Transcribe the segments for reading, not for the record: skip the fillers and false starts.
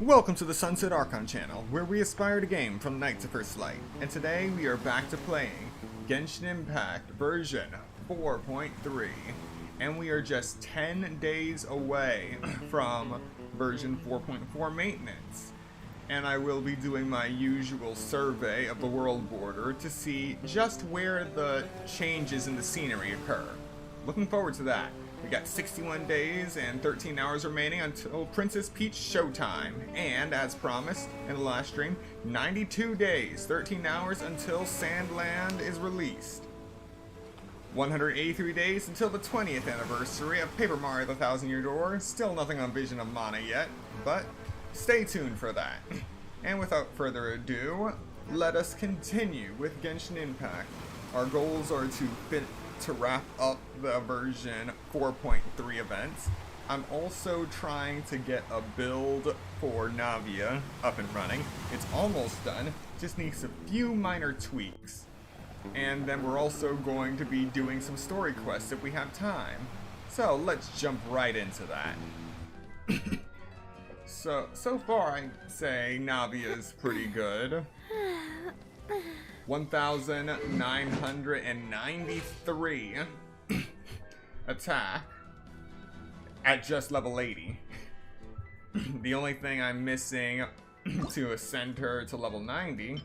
Welcome to the Sunset Archon channel, where we aspire to game from night to first light, and today we are back to playing Genshin Impact version 4.3, and we are just 10 days away from version 4.4 maintenance. And I will be doing my usual survey of the world border to see just where the changes in the scenery occur. Looking forward to that. We got 61 days and 13 hours remaining until Princess Peach showtime. And, as promised in the last stream, 92 days, 13 hours until Sandland is released. 183 days until the 20th anniversary of Paper Mario The Thousand Year Door. Still nothing on Vision of Mana yet, but stay tuned for that. And without further ado, let us continue with Genshin Impact. Our goals are to wrap up the version 4.3 events. I'm also trying to get a build for Navia up and running. It's almost done, just needs a few minor tweaks. And then we're also going to be doing some story quests if we have time. So let's jump right into that. So far I'd say Navia's pretty good. 1,993 attack at just level 80. The only thing I'm missing to ascend her to level 90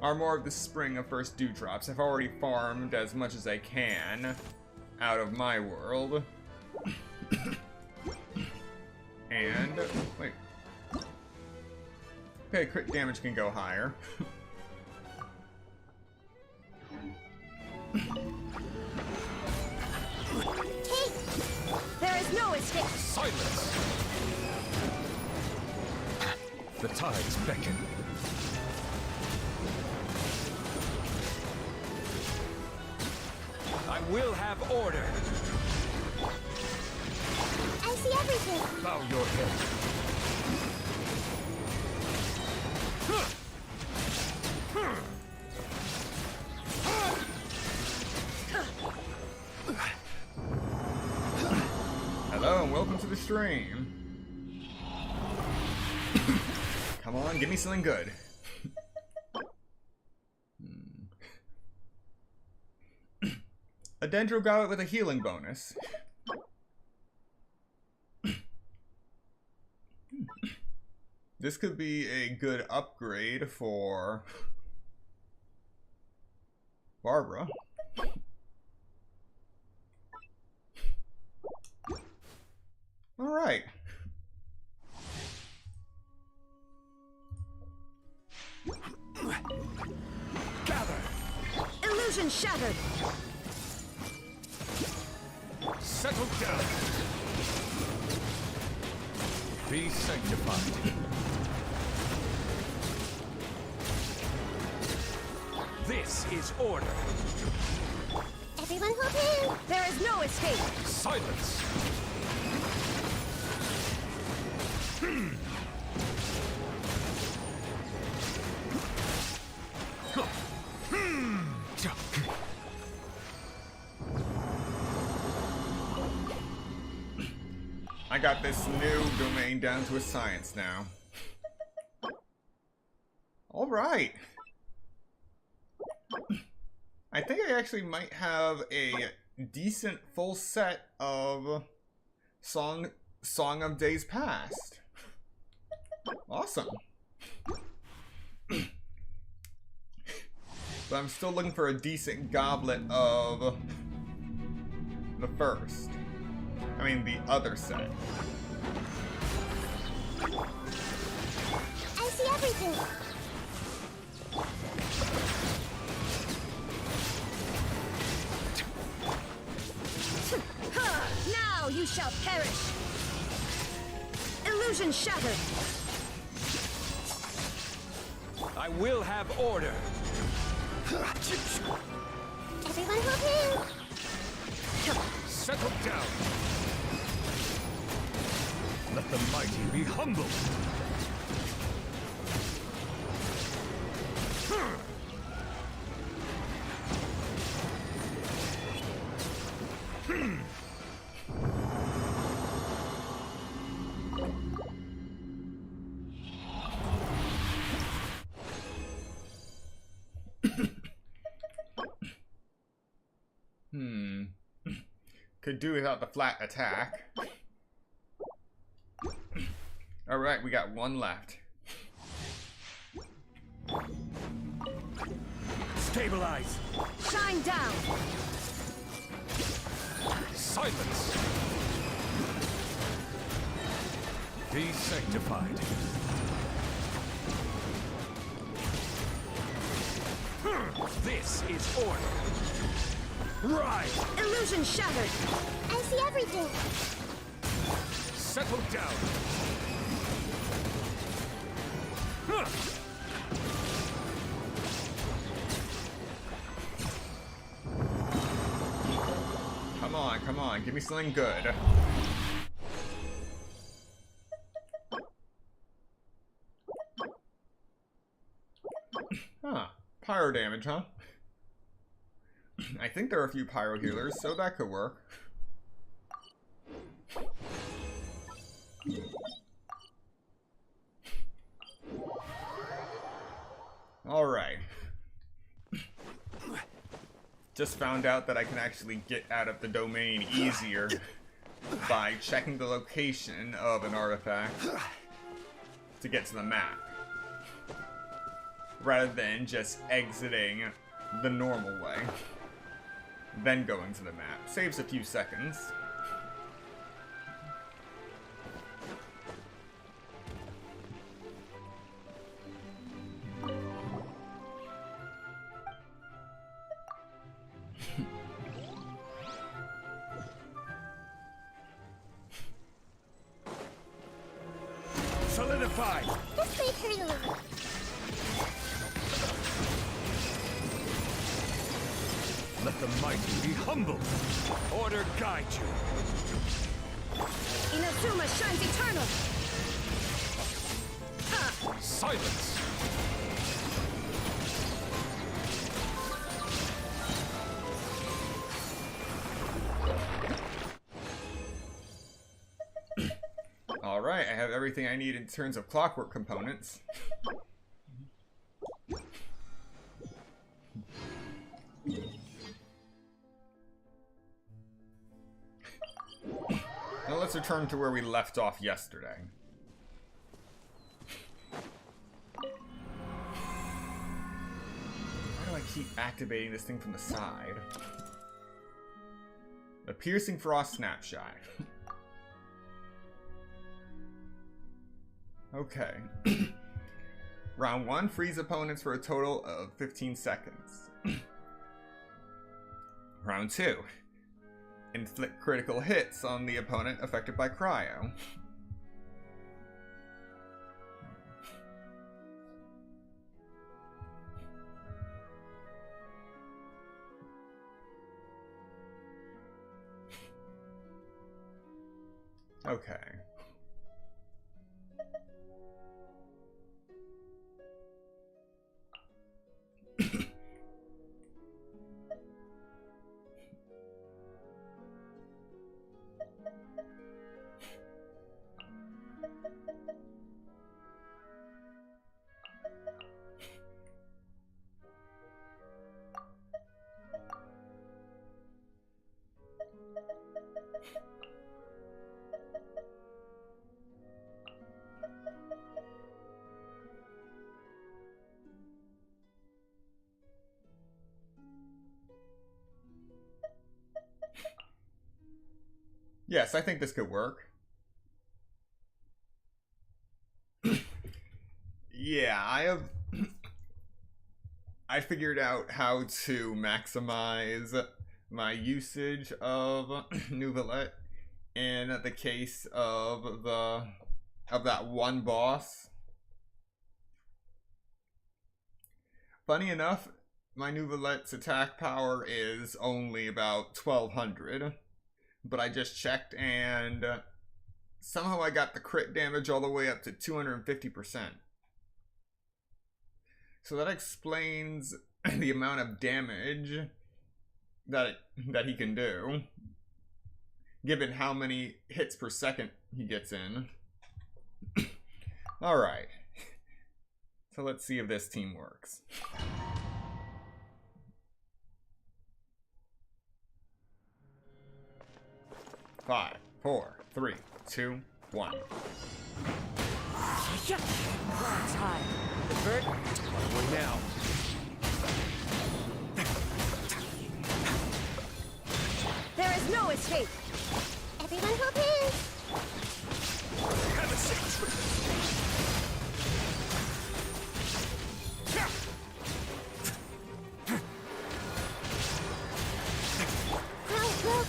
are more of the Spring of First Dewdrops. I've already farmed as much as I can out of my world. And, wait. Okay, crit damage can go higher. There is no escape! Silence! The tides beckon. I will have order. I see everything! Bow your head. Hello and welcome to the stream. Come on, give me something good. A Dendro Goblet with a healing bonus. This could be a good upgrade for Barbara. All right. Gather. Illusion shattered! Settle down. Be sanctified. This is order. Everyone hold in! There is no escape! Silence. I got this new domain down to a science now. Alright. I think I actually might have a decent full set of Song of Days Past. Awesome. But I'm still looking for a decent goblet of the first. I mean, the other set. I see everything! Now you shall perish! Illusion shattered! I will have order. Everyone hold in! Settle down. Let the mighty be humbled. Could do without the flat attack. Alright, we got one left. Stabilize. Shine down. Silence. Be sanctified. This is order. Rise. Illusion shattered. I see everything. Settle down. Huh. Come on, give me something good. Huh, pyro damage, huh? I think there are a few pyro healers, so that could work. Alright. Just found out that I can actually get out of the domain easier by checking the location of an artifact to get to the map, rather than just exiting the normal way, then going to the map. Saves a few seconds. Solidify. This way, Curly. Let the mighty be humble. Order guide you. Inazuma shines eternal. Ha! Silence. Alright, I have everything I need in terms of clockwork components. Now let's return to where we left off yesterday. Why do I keep activating this thing from the side? The Piercing Frost Snapshot. Okay. Round 1, freeze opponents for a total of 15 seconds. Round 2, inflict critical hits on the opponent affected by cryo. Okay. Yes, I think this could work. Yeah, I figured out how to maximize my usage of Nouvelette in the case of that one boss. Funny enough, my Nouvelette's attack power is only about 1200. But I just checked and somehow I got the crit damage all the way up to 250%. So that explains the amount of damage that he can do, given how many hits per second he gets in. Alright. So let's see if this team works. 5, 4, 3, 2, 1. Clouds high. The bird. Away now. There is no escape. Everyone hold hands. Have a seat.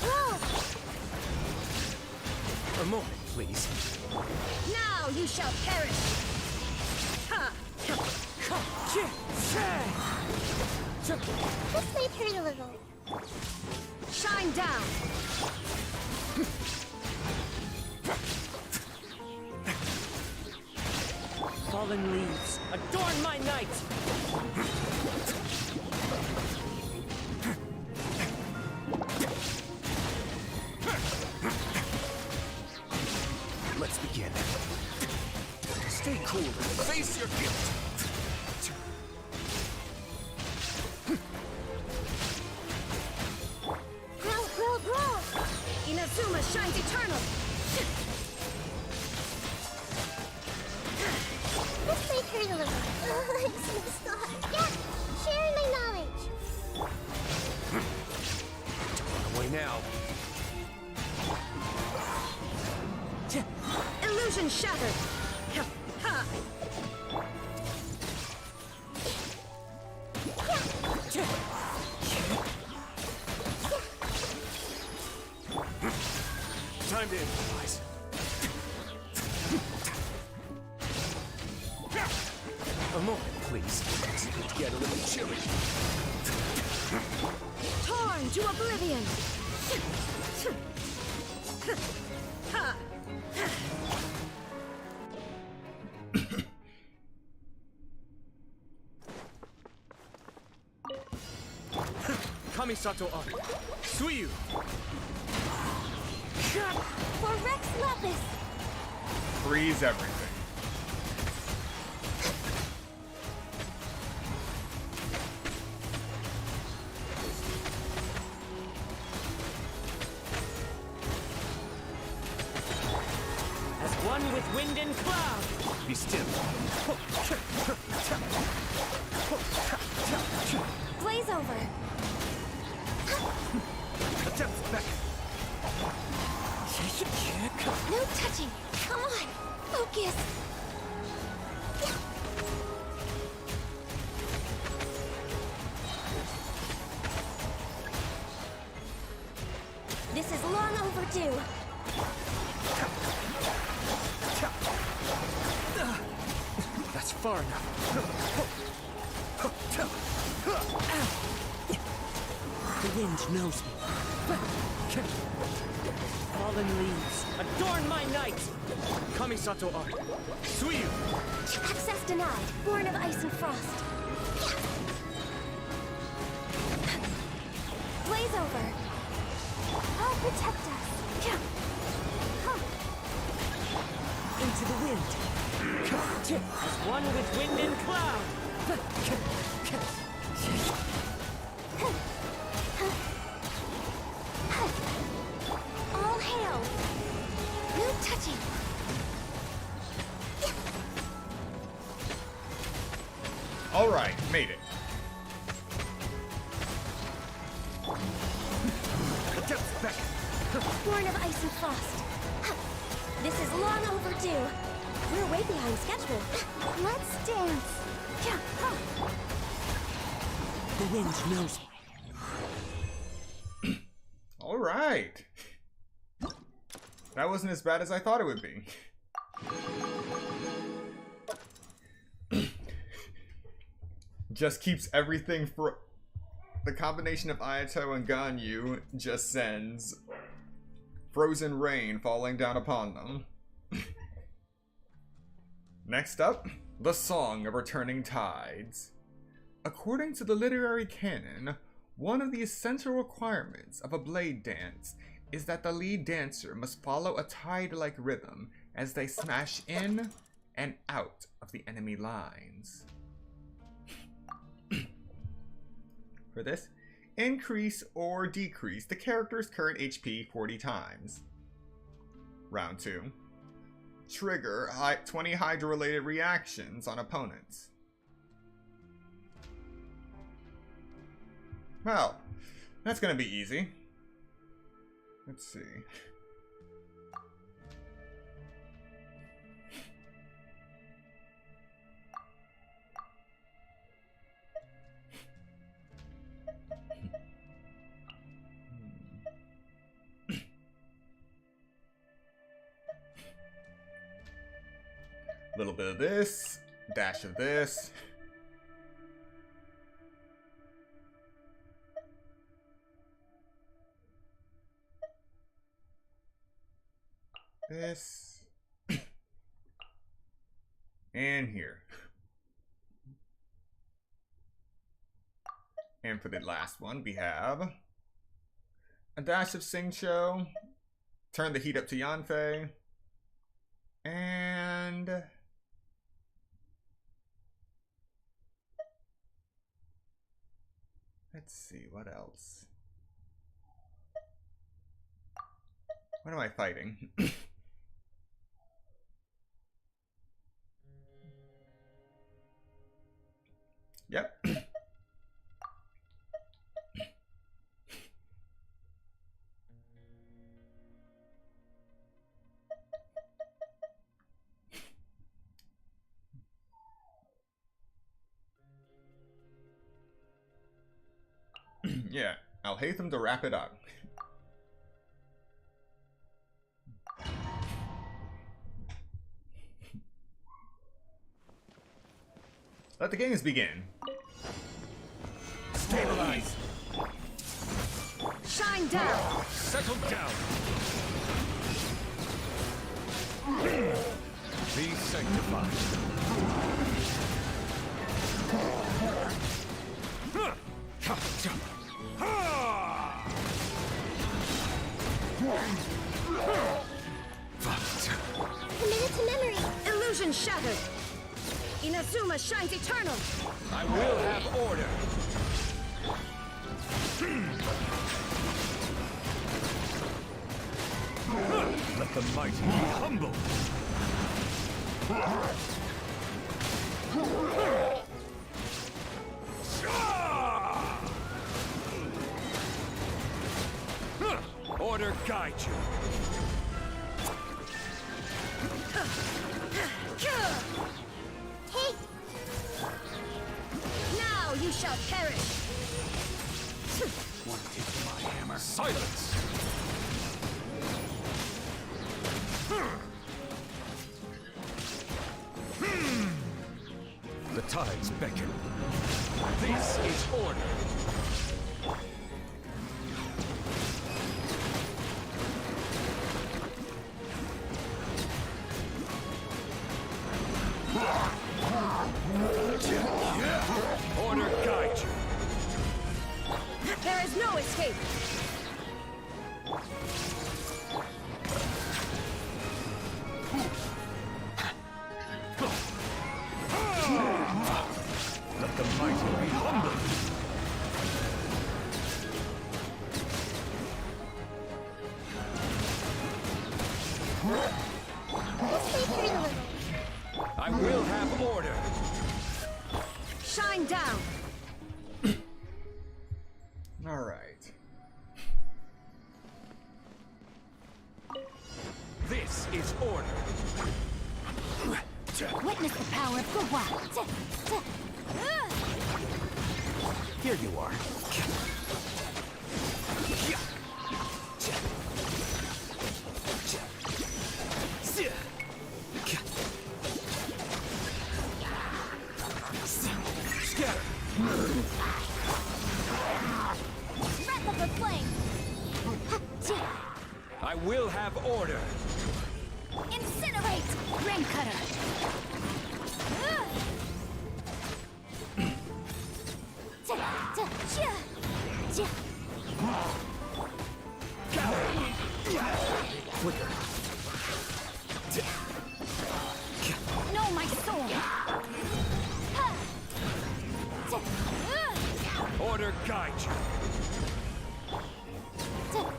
Grow. A moment, please. Now you shall perish. Ha! This might hurt a little. Shine down. Fallen leaves. Adorn my night. Let's begin. Stay cool and face your guilt. Grow. Inazuma shines eternal. This might hurt a little. I'm so sorry. Yeah, sharing my knowledge. Away now. Illusion shattered. Ha! Time to improvise. A moment, please. It's going to get a little chilly. Torn to oblivion. Ha! Kamisato Art. Suiyu. For Rex Lapis. Freeze everything. As one with wind and cloud. Be still. Blaze over. Attempt back. No touching. Come on. Focus. This is long overdue. That's far enough. The wind knows me. Fallen leaves. Adorn my night. Kamisato Art. Suiyu. Access denied. Born of ice and frost. Blaze over. I'll protect us. Into the wind. As one with wind and cloud. All hail. No touching. All right, made it. Attempt back. Born of ice and frost. This is long overdue. We're way behind schedule. Let's dance. The wind knows me. All right. That wasn't as bad as I thought it would be. Just keeps everything for the combination of Ayato and Ganyu just sends frozen rain falling down upon them. Next up, the Song of Returning Tides. According to the literary canon, one of the essential requirements of a blade dance is that the lead dancer must follow a tide-like rhythm as they smash in and out of the enemy lines. For this, increase or decrease the character's current HP 40 times. Round 2. Trigger 20 Hydra-related reactions on opponents. Well, that's gonna be easy. Let's see. A little bit of this, dash of this. This. And here. And for the last one, we have a dash of Sing Show, turn the heat up to Yanfei, and let's see, what else? What am I fighting? Yep. Yeah, I'll hate them to wrap it up. Let the games begin. Stabilize. Shine down. Settle down. Be sanctified. Committed to memory. Illusion shattered. Inazuma shines eternal. I will have order. Let the mighty be humble. Order guide you. Hey, Now you shall perish. Want to take my hammer? Silence! The tides beckon. This is order. Order guide you. There is no escape. Let the mighty be humble. let's take her a little. I will have order. Shine down. All right. This is order. Witness the power of Gua. Here you are. Scatter. Breath of the flame. I will have order. Incinerate. Ring cutter. Flicker. Know my soul. Order guide you.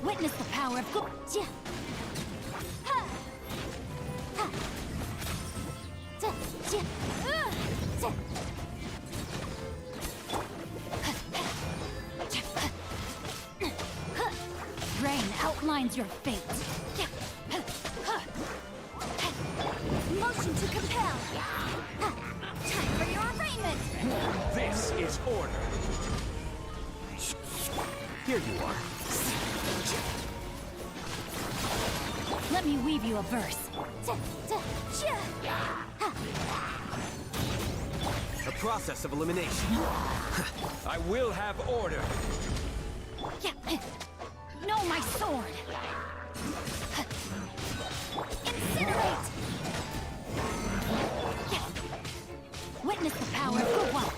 Witness the power of Gua. defines your fate. Motion to compel. Time for your arraignment. This is order. Here you are. Let me weave you a verse. A process of elimination. I will have order. No, my sword. Incinerate. Witness the power of the one.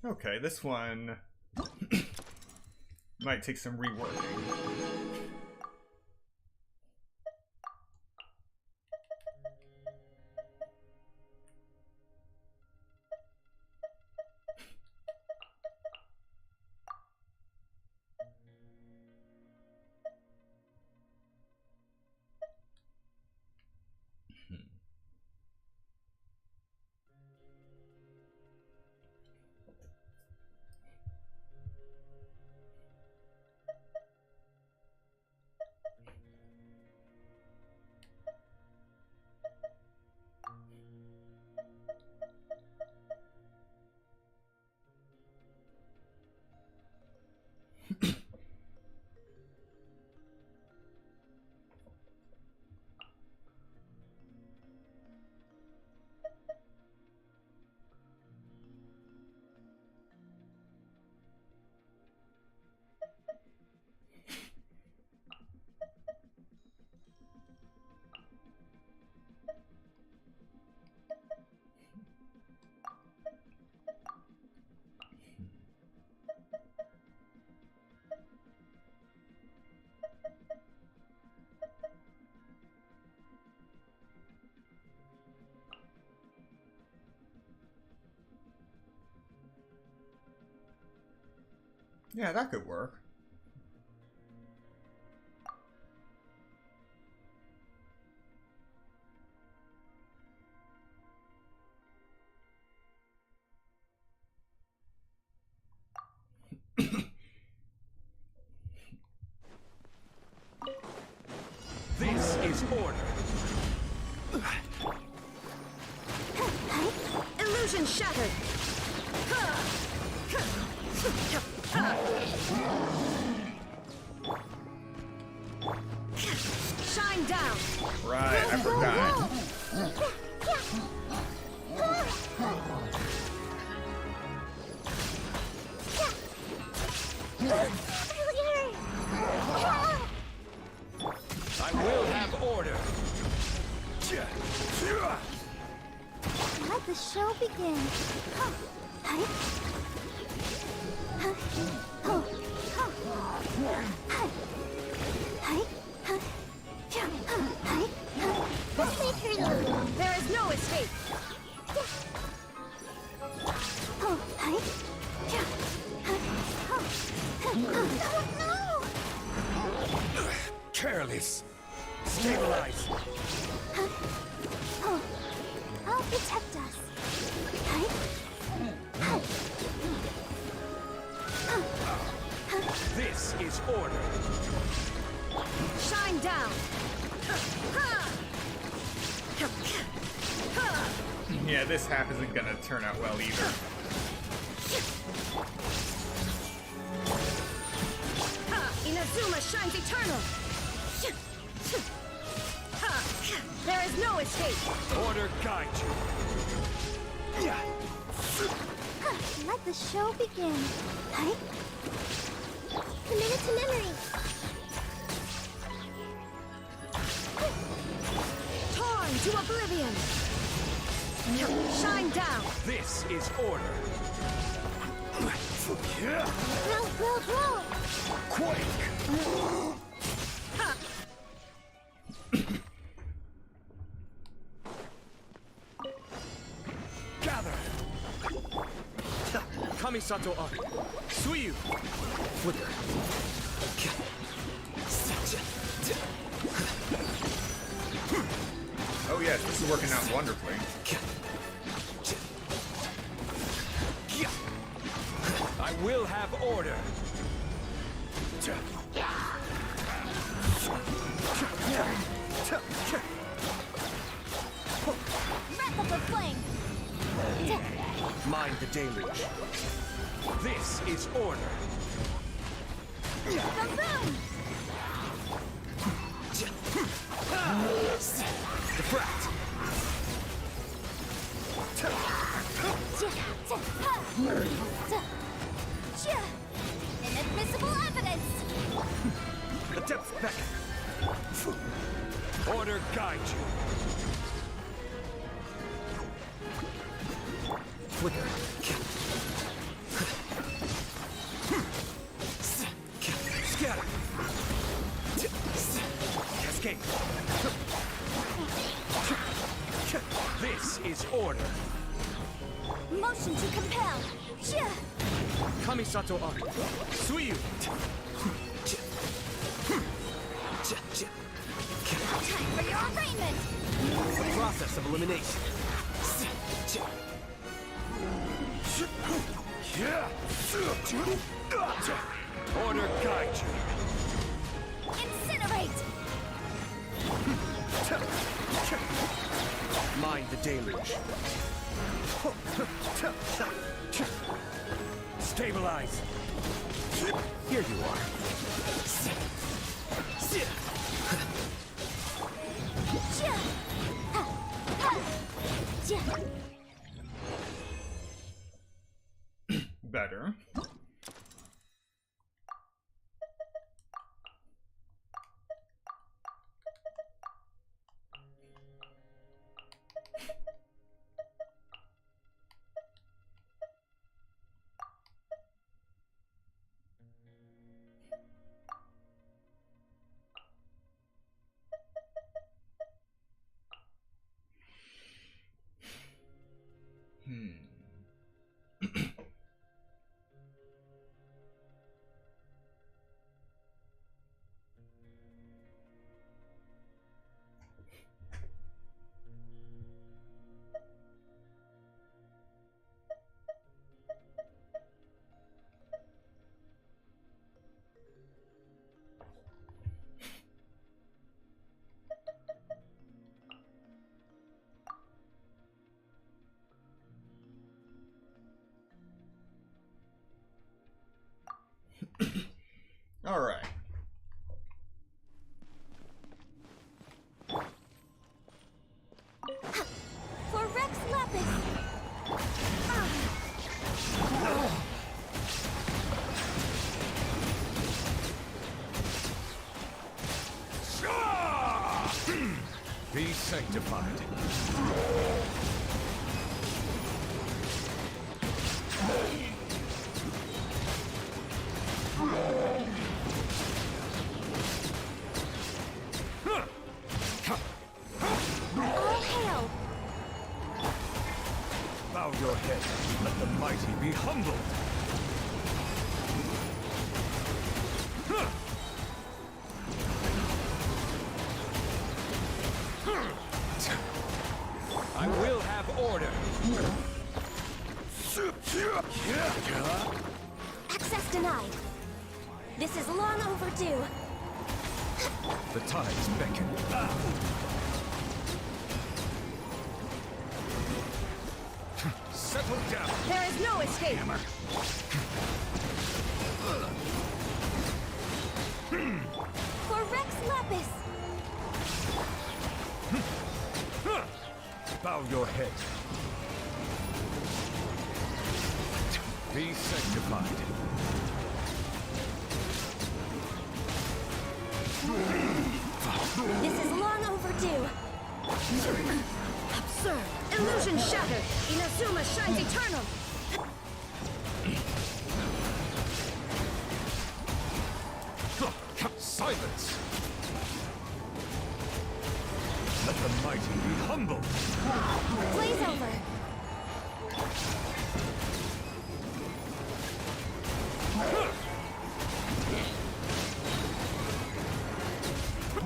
Okay, this one might take some reworking. Yeah, that could work. This is order. Illusion shattered. Shine down. Right, I forgot. I will have order. Let the show begin. There is no escape. Careless. Stabilize. I'll protect us. This is order. Shine down. Yeah, this half isn't gonna turn out well either. Inazuma shines eternal. There is no escape. Order guide you. Let the show begin. Committed to memory. Torn to oblivion. Shine down. This is order. Roll. Quake. Gather. Kamisato Ari. Suyu. Flicker. Oh yeah, Yes, this is working out wonderfully. I will have order. Wrap up the flame. Mind the deluge. This is order. Boom! Defract. Inadmissible evidence! The depths beckon. Order guide you. Flicker. Scatter. Cascade. This is order. Motion to compel! Kamisato Ari. Suiyu. Time for your arraignment! The process of elimination. Order guide you. Incinerate! Mind the deluge. Stabilize. Here you are. Better. All right. For Rex Lapis! Be sanctified. All hail! Bow your head. Let the mighty be humbled. I will have order. Access denied. This is long overdue. The tides beckon. Settle down. There is no escape. For Rex Lapis! Bow your head. Be sanctified. This is long overdue. Absurd. Illusion shattered. Inazuma shines eternal. Silence! Let the mighty be humbled. Blaze over.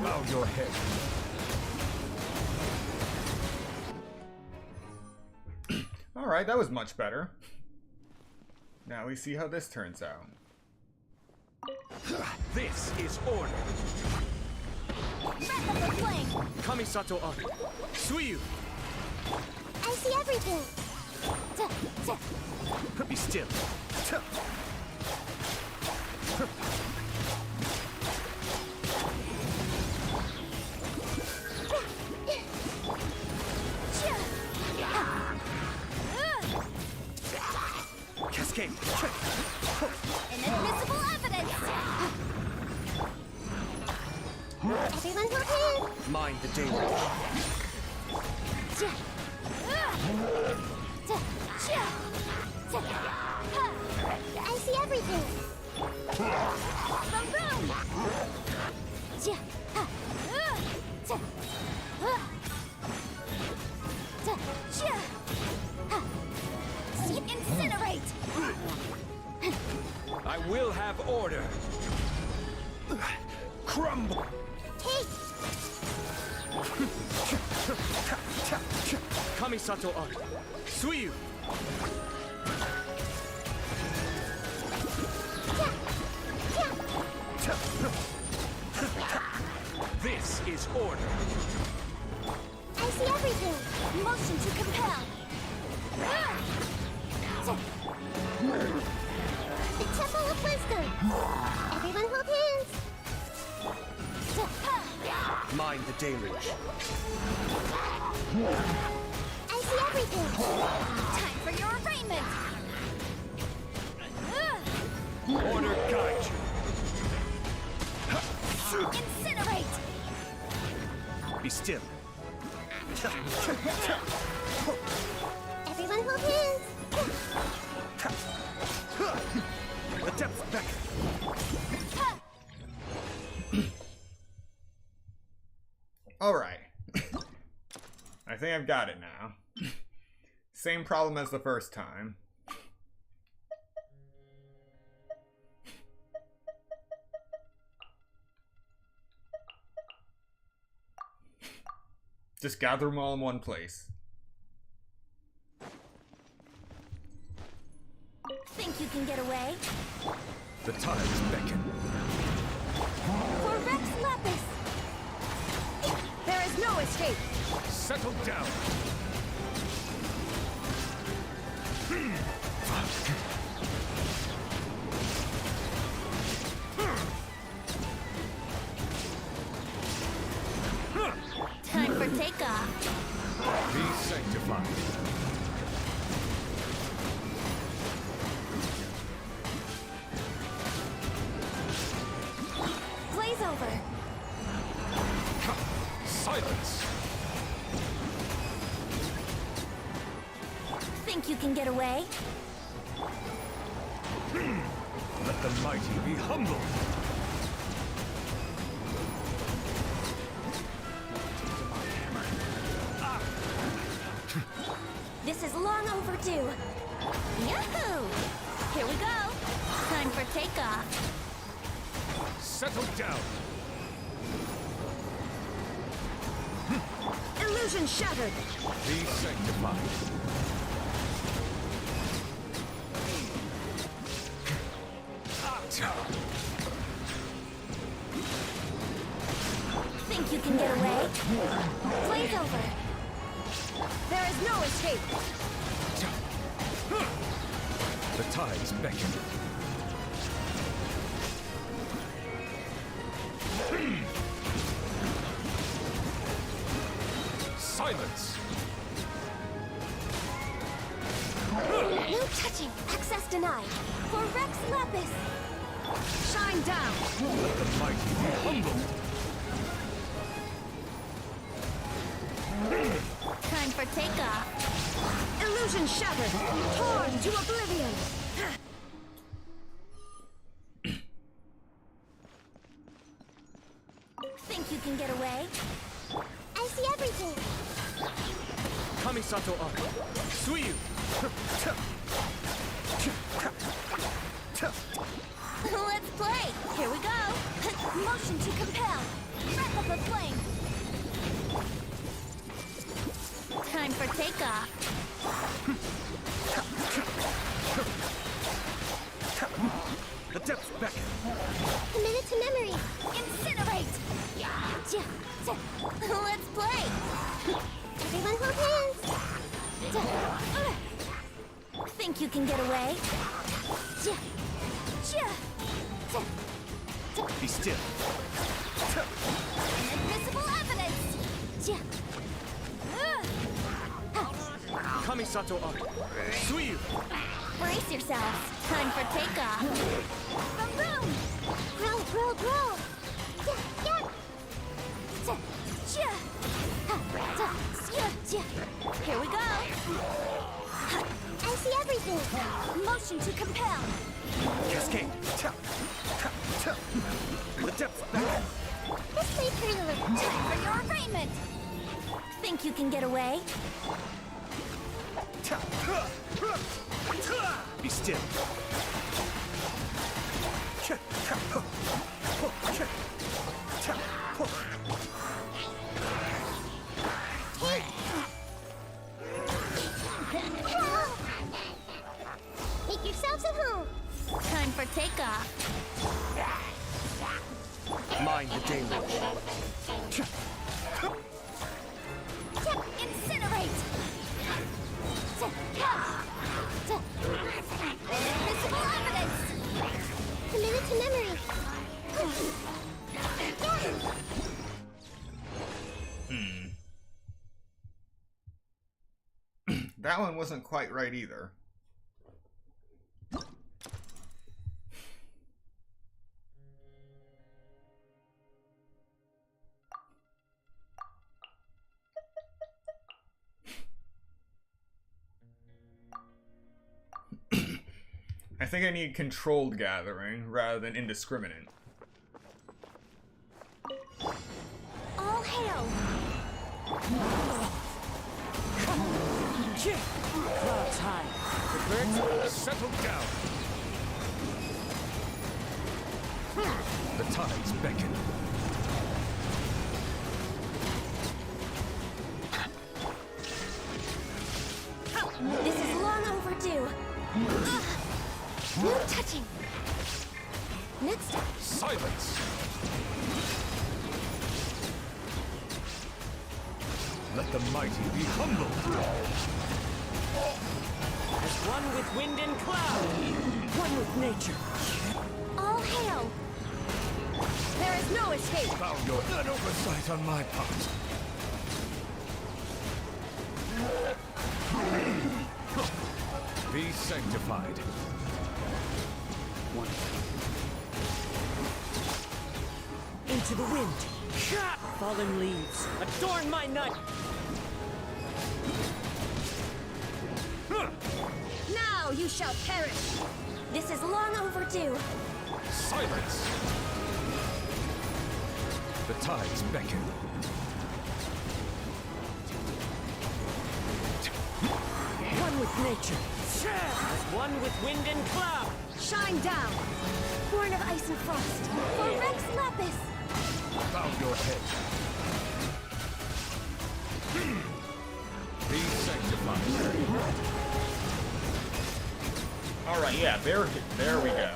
Bow your head. Alright, that was much better. Now we see how this turns out. This is order. Wrap up the flame. Kamisato Art. Suiyu. I see everything. Be still. Cascade. Inadmissible evidence. Everyone hold hands. Mind the danger. I see everything. Incinerate. I will have order. Crumble. Hey, Kamisato Art. Suiyu. This is order. I see everything. Motion to compel. The Temple of Wisdom. Everyone hold hands. Mind the deluge. I see everything. Time for your arraignment. Order guide you. Incinerate. Be still. Everyone hold hands. The depth beckon. Alright. I think I've got it now. Same problem as the first time. Just gather them all in one place. Think you can get away? The tides beckon. For Rex Lapis. There is no escape. Settle down. Time for takeoff. Be sanctified. Blaze over. Silence. Think you can get away? Let the mighty be humbled. This is long overdue. Yahoo! Here we go. Time for takeoff. Settle down. Illusion shattered. Be sanctified. Think you can get away? Blaze over. There is no escape. The tides beckon. Silence. No touching. Access denied. For Rex Lapis. Shine down. Let the mighty be humbled. Time for takeoff. Illusion shattered. Torn to oblivion. Think you can get away? I see everything. Kamisato Art. Suiyu. Let's play. Here we go. Motion to compel. Wrap up the flame. Time for takeoff. Let's play! Everyone hold hands. Think you can get away? Be still. Invisible evidence! Kamisato Ari. Suiyu. Brace yourselves. Time for takeoff. Boom, boom! Grow, grow, grow. Here we go. I see everything. Motion to compel. Cascade. The depth back. This play's pretty little. Time for your arraignment. Think you can get away? Be still. Make yourselves at home. Time for takeoff. Mind the deluge. Incinerate! Invisible evidence! Commit it to memory. That one wasn't quite right either. I think I need controlled gathering rather than indiscriminate. All hail! Clouds high. The birds Settle down. The tides beckon. This is long overdue. No touching. Next up. Silence. Let the mighty be humbled. as one with wind and cloud. One with nature. All hail! There is no escape. Found your an oversight on my part. Be sanctified. Into the wind. Fallen leaves, adorn my night. Now you shall perish. This is long overdue. Silence! The tides beckon. One with nature. As one with wind and cloud. Shine down. Born of ice and frost. For Rex Lapis. Found your head. Be sanctified. All right, yeah, there we go.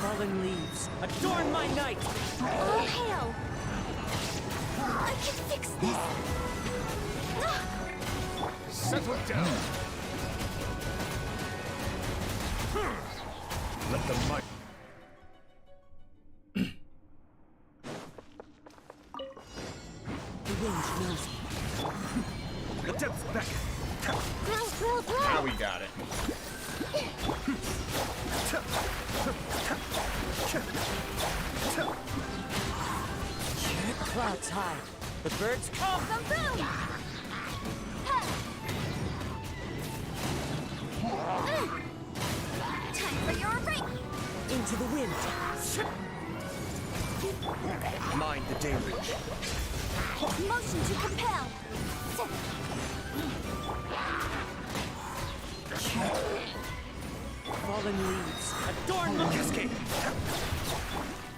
Fallen leaves, adorn my night. All hail! I can fix this! Settle down. Let the might. The wind knows me. The depths beckon. Grow! Now we got it. Clouds high. The birds come. Boom, boom! Time for your ring! Into the wind. Mind the deluge. Motion to compel! Fallen leaves, adorn my Cascade.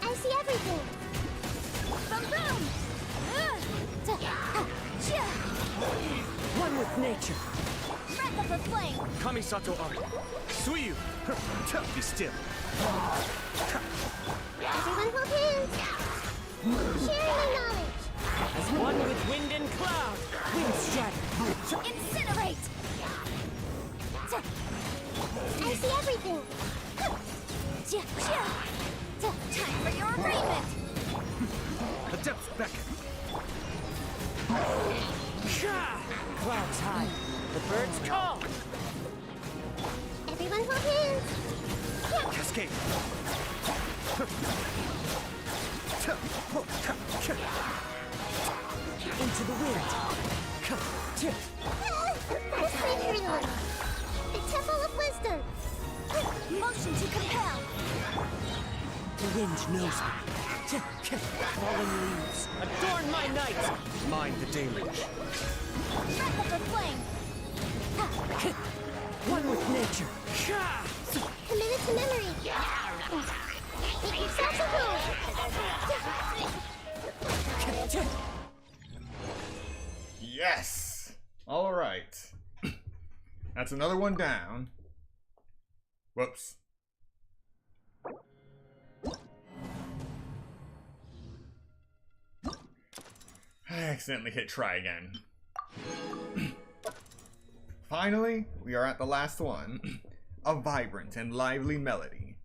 I see everything. Boom, boom! one with nature. Breath of the flame! Kamisato Ari. Suiyu. Be still. Everyone hold hands. Sharing my knowledge. As one with wind and cloud, wind strike. Incinerate! I see everything. Time for your arraignment! The depths beckon. Clouds high, the birds call. Everyone hold hands. Cascade. Into the wind. First prelude. The Temple of Wisdom. Motion to compel! The wind knows me. Fallen leaves, adorn my night. Mind the deluge. Breath of the flame! One with nature. Committed to memory. Make yourselves at home. Yes! Alright. That's another one down. Whoops. I accidentally hit try again. Finally, we are at the last one. A vibrant and lively melody.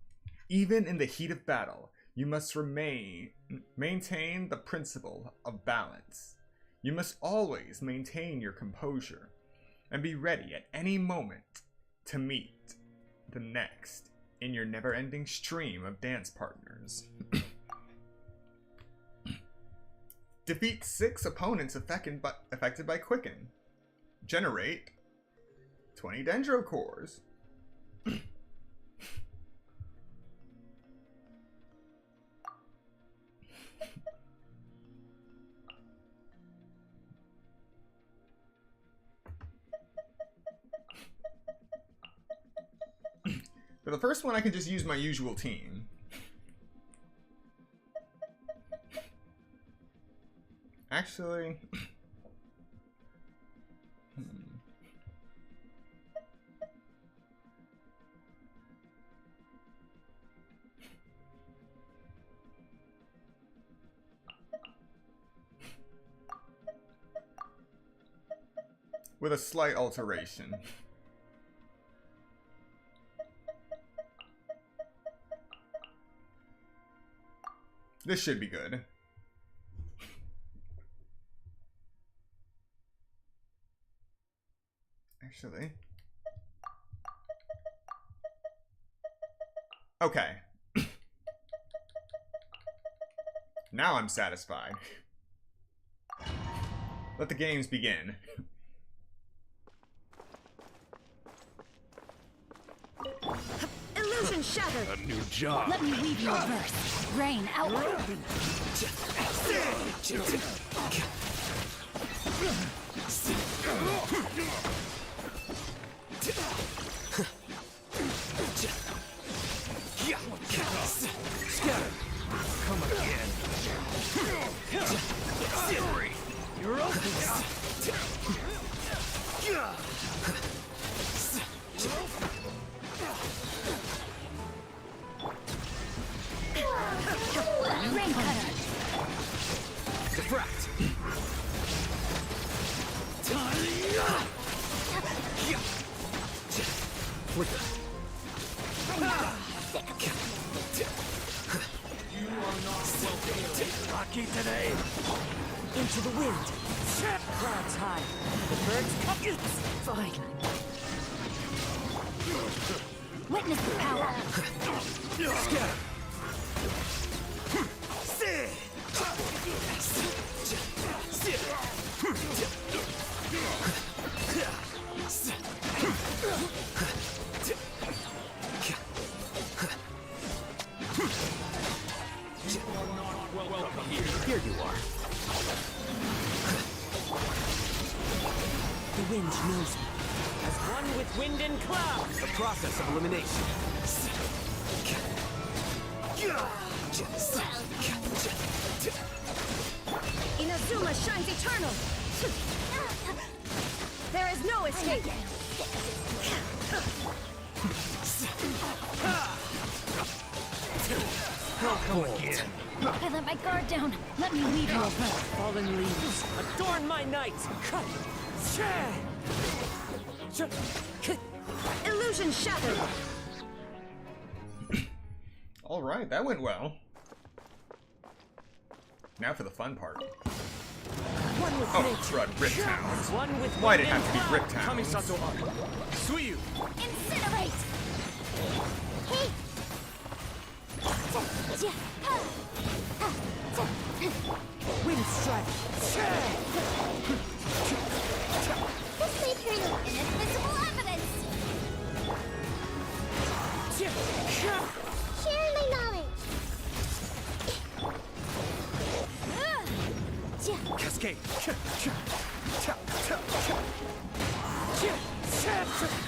Even in the heat of battle, you must maintain the principle of balance. You must always maintain your composure and be ready at any moment to meet the next in your never-ending stream of dance partners. Defeat 6 opponents affected by Quicken. Generate 20 Dendro Cores. For the first one, I can just use my usual team. Actually... With a slight alteration. This should be good. Actually. Okay. Now I'm satisfied. Let the games begin. Illusion shattered. A new job. Let me weave your verse. Rain outward. Scatter. Come again. You're open. Rain cutter. Diffract. Flicker. You are not welcome. Rocky today. Into the wind. Clouds high, the birds come. Fine. Witness the power. Scatter. Welcome here. Here you are. The wind knows me. As one with wind and cloud. The process of elimination. Inazuma shines eternal. There is no escape. I let my guard down. Let me lead you. Fallen leaves, adorn my night. Illusion shattered. All right, that went well. Now for the fun part. One with Oh, nature. crud, Rip Towns. One with Why'd it wind have to be and Rip cloud. Towns? Kamisato up. Suiyu. Incinerate! Hey! Wind strike. This may turn inadmissible evidence! Share my knowledge! Cascade.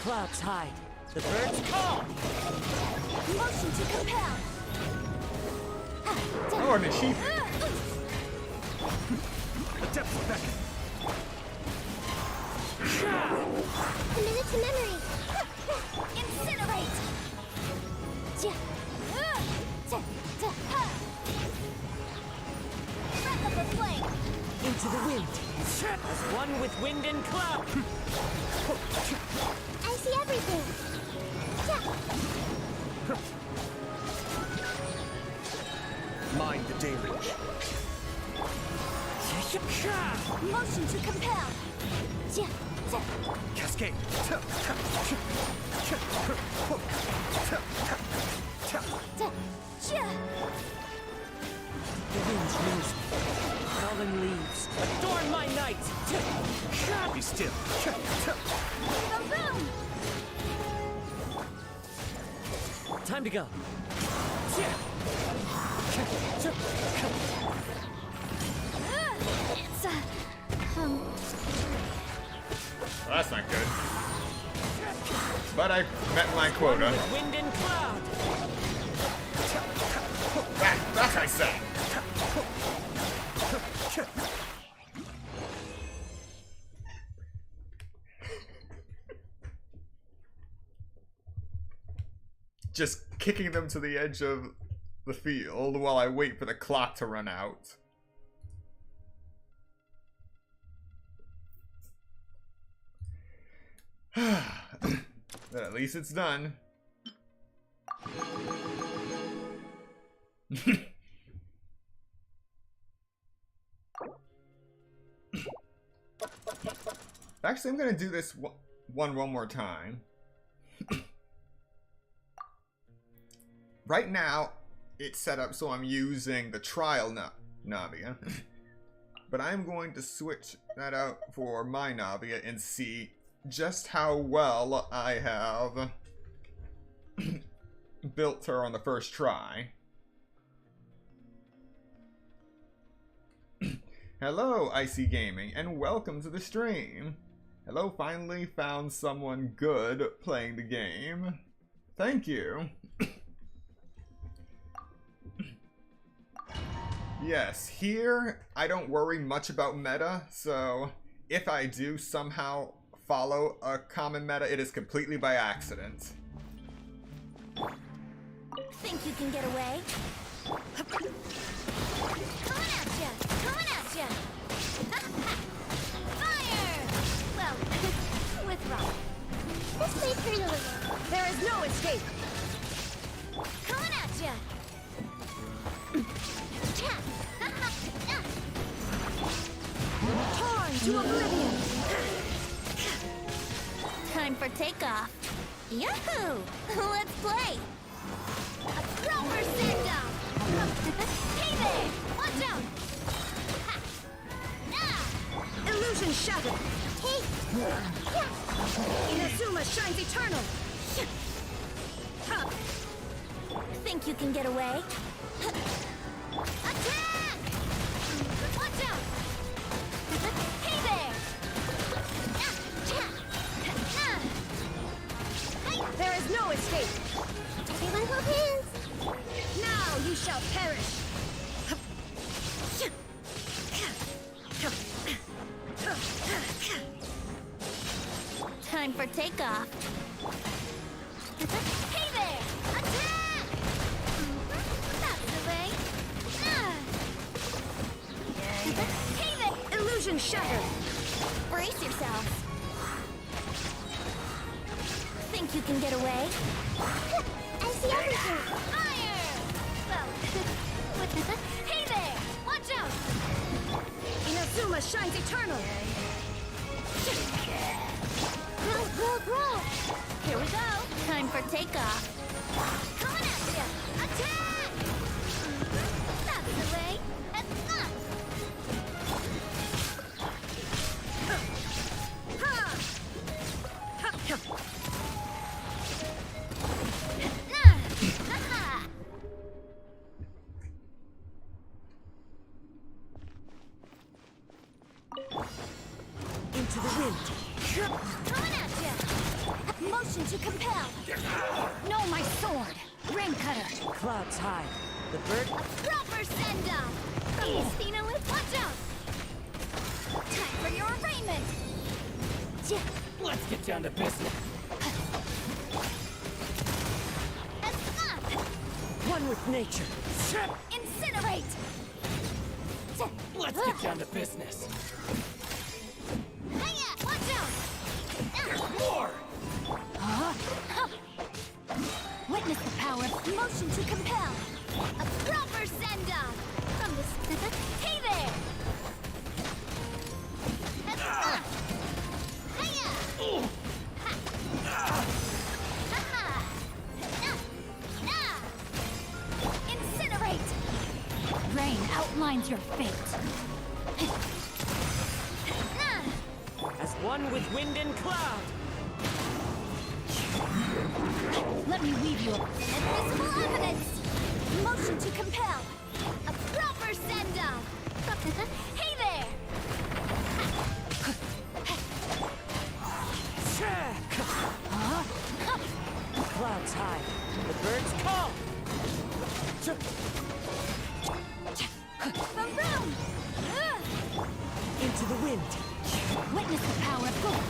Clouds hide. The birds call. Motion to compel! Oh, an achievement. The depths of beckon. Committed to memory! Incinerate! Breath of the flame! Into the wind. As one with wind and cloud. I see everything! Mind the deluge. Motion to compel! Cascade. The wind knows me. Fallen leaves, adorn my night. Be still. Boom! Time to go. It's Well, that's not good. But I met my quota. Wind and cloud. That I said. Just kicking them to the edge of the field while I wait for the clock to run out. But at least it's done. Actually, I'm gonna do this one more time. Right now, it's set up so I'm using the trial Navia. But I'm going to switch that out for my Navia and see just how well I have built her on the first try. Hello, Icy Gaming, and welcome to the stream. Hello, finally found someone good playing the game. Thank you. Yes, here I don't worry much about meta, so if I do somehow follow a common meta, it is completely by accident. Think you can get away? Coming at ya! Coming at ya! Fire! Well, with rock. This may turn a little. There is no escape. Coming at ya! Torn to oblivion. Time for takeoff. Yahoo! Let's play! A proper send-off! Hey there! Watch out! Ha! Ah! Illusion shattered. Hey! Inazuma shines eternal. Think you can get away? Attack! Watch out! Hey there! There is no escape. Everyone hold hands! Now you shall perish. Time for takeoff. Hey there! Attack! That's the shattered! Brace yourselves. Think you can get away? I see everything. Fire! Well, hey there! Watch out! Inazuma shines eternal! Grow! Here we go. Time for takeoff. Coming at you! Attack! That's the way. And Into the wind. coming at you! Motion to compel. No, my sword. Rain cutter. Clouds high. The bird. Proper send up. From the Spinalith, watch out. Time for your arraignment. Let's get down to business. One with nature. Incinerate. Let's get down to business. Hiya, watch out. There's more! Witness the power. Motion to compel. A proper send up. From the hey there. Hiya. Incinerate. Rain outlines your fate. As one with wind and cloud. Let me weave you invisible evidence. Motion to compel. A proper send-off. Hey there. Clouds high. The birds call. Boom! Into the wind. Witness the power of God.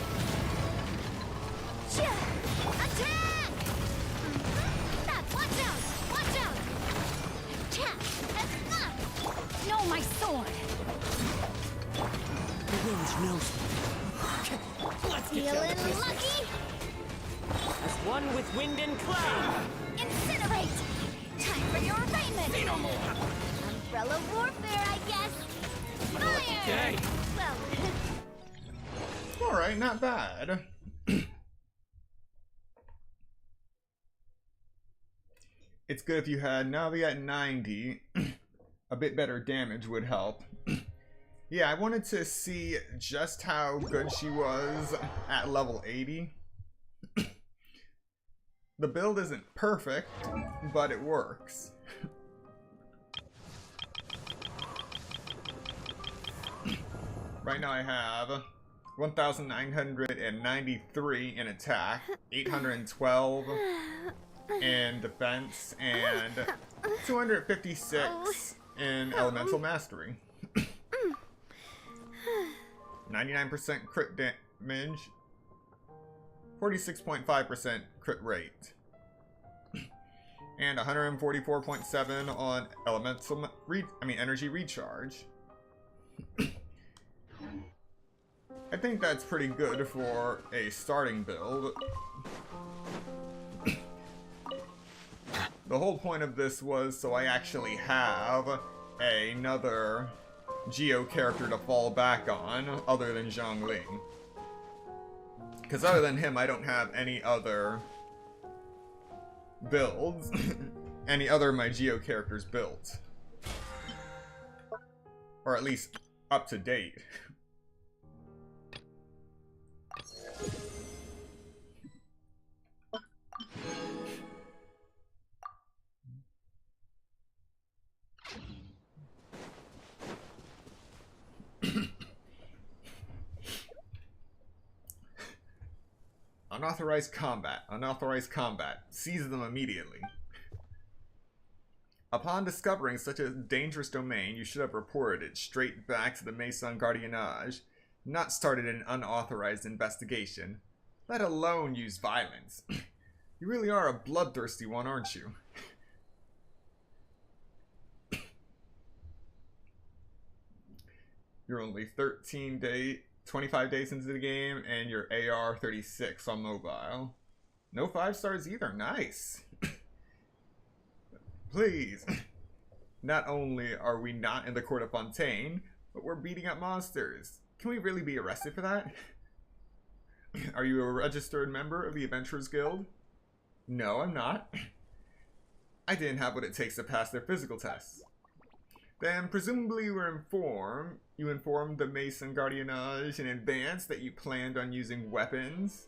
Attack! Watch out! Watch out! No, my sword. The wind knows me. Let's get down to Feeling business. lucky? As one with wind and cloud. Incinerate! Time for your arraignment! Say no more! Umbrella warfare, I guess! Fire! Okay. Well, Alright, not bad. It's good if you had Navi at 90. A bit better damage would help. Yeah, I wanted to see just how good she was at level 80. The build isn't perfect, but it works. Right now I have 1,993 in attack, 812 in defense, and 256 in elemental mastery. 99% crit damage, 46.5% crit rate, and 144.7 on elemental energy recharge. I think that's pretty good for a starting build. The whole point of this was so I actually have another Geo character to fall back on other than Zhongling. Because other than him, I don't have any other builds. Any other of my Geo characters built. Or at least up to date. Unauthorized combat. Unauthorized combat. Seize them immediately. Upon discovering such a dangerous domain, you should have reported it straight back to the Maison Gardiennage, not started an unauthorized investigation, let alone use violence. You really are a bloodthirsty one, aren't you? You're only 25 days into the game, and you're AR 36 on mobile. No 5 stars either. Nice. Please. Not only are we not in the court of Fontaine, but we're beating up monsters. Can we really be arrested for that? Are you a registered member of the Adventurers Guild? No, I'm not. I didn't have what it takes to pass their physical tests. Then presumably you informed the Mason Gardiennage in advance that you planned on using weapons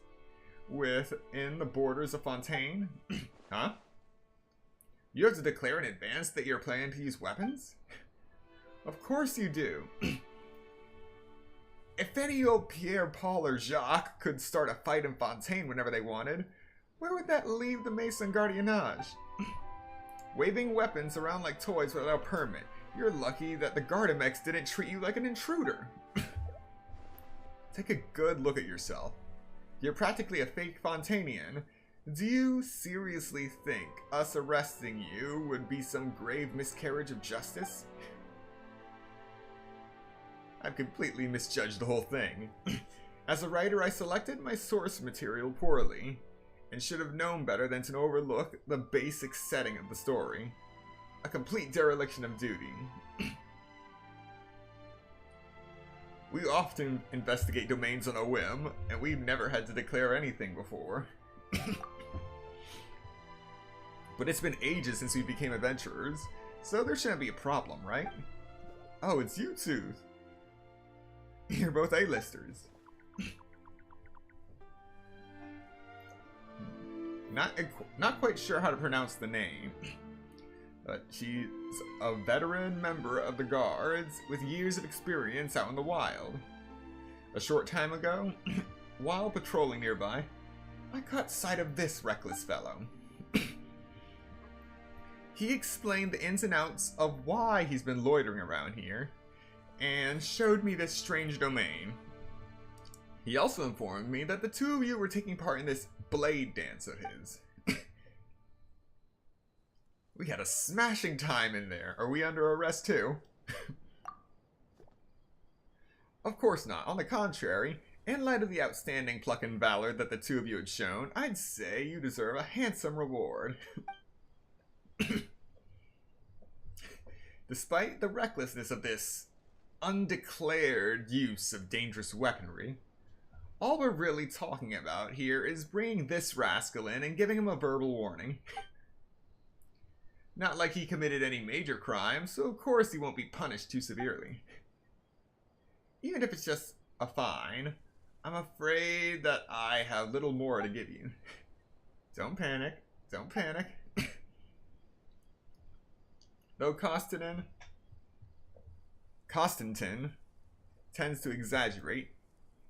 within the borders of Fontaine? Huh? You have to declare in advance that you're planning to use weapons? Of course you do. If any old Pierre, Paul, or Jacques could start a fight in Fontaine whenever they wanted, where would that leave the Mason Gardiennage? Waving weapons around like toys without a permit. You're lucky that the Gardamex didn't treat you like an intruder. Take a good look at yourself. You're practically a fake Fontainian. Do you seriously think us arresting you would be some grave miscarriage of justice? I've completely misjudged the whole thing. As a writer, I selected my source material poorly, and should have known better than to overlook the basic setting of the story. A complete dereliction of duty. We often investigate domains on a whim, and we've never had to declare anything before. But it's been ages since we became adventurers, so there shouldn't be a problem, right? Oh, it's you two. You're both A-listers. Not quite sure how to pronounce the name, but she's a veteran member of the guards with years of experience out in the wild. A short time ago, while patrolling nearby, I caught sight of this reckless fellow. He explained the ins and outs of why he's been loitering around here, and showed me this strange domain. He also informed me that the two of you were taking part in this blade dance of his. We had a smashing time in there. Are we under arrest too? Of course not. On the contrary, in light of the outstanding pluck and valor that the two of you had shown, I'd say you deserve a handsome reward. Despite the recklessness of this undeclared use of dangerous weaponry, all we're really talking about here is bringing this rascal in and giving him a verbal warning. Not like he committed any major crime, so of course he won't be punished too severely. Even if it's just a fine, I'm afraid that I have little more to give you. Don't panic. Don't panic. Though Constantin tends to exaggerate,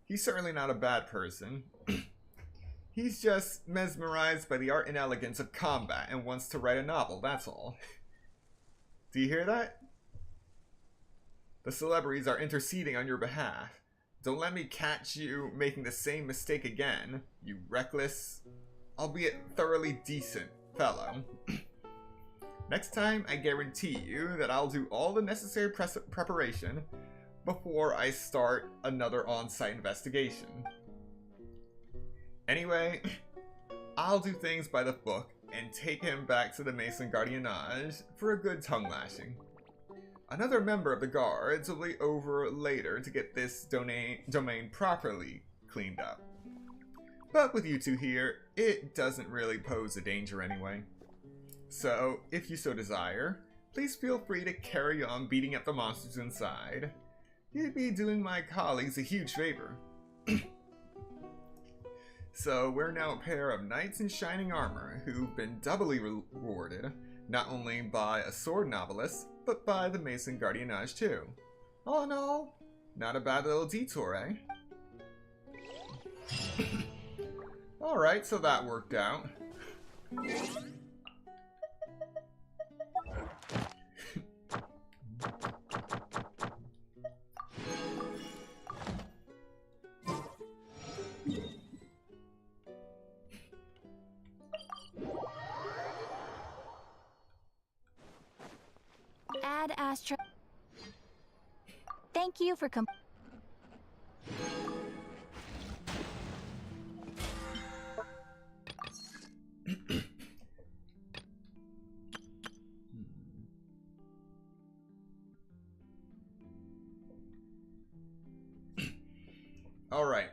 he's certainly not a bad person. He's just mesmerized by the art and elegance of combat and wants to write a novel, that's all. Do you hear that? The celebrities are interceding on your behalf. Don't let me catch you making the same mistake again, you reckless, albeit thoroughly decent fellow. Next time, I guarantee you that I'll do all the necessary preparation before I start another on-site investigation. Anyway, I'll do things by the book and take him back to the Mason Gardiennage for a good tongue lashing. Another member of the guards will be over later to get this domain properly cleaned up. But with you two here, it doesn't really pose a danger anyway. So, if you so desire, please feel free to carry on beating up the monsters inside. You'd be doing my colleagues a huge favor. So, we're now a pair of knights in shining armor who've been doubly rewarded, not only by a sword novelist, but by the Mason Gardiennage too. All in all, not a bad little detour, eh? Alright, so that worked out. Add Astro. Thank Thank you for Alright.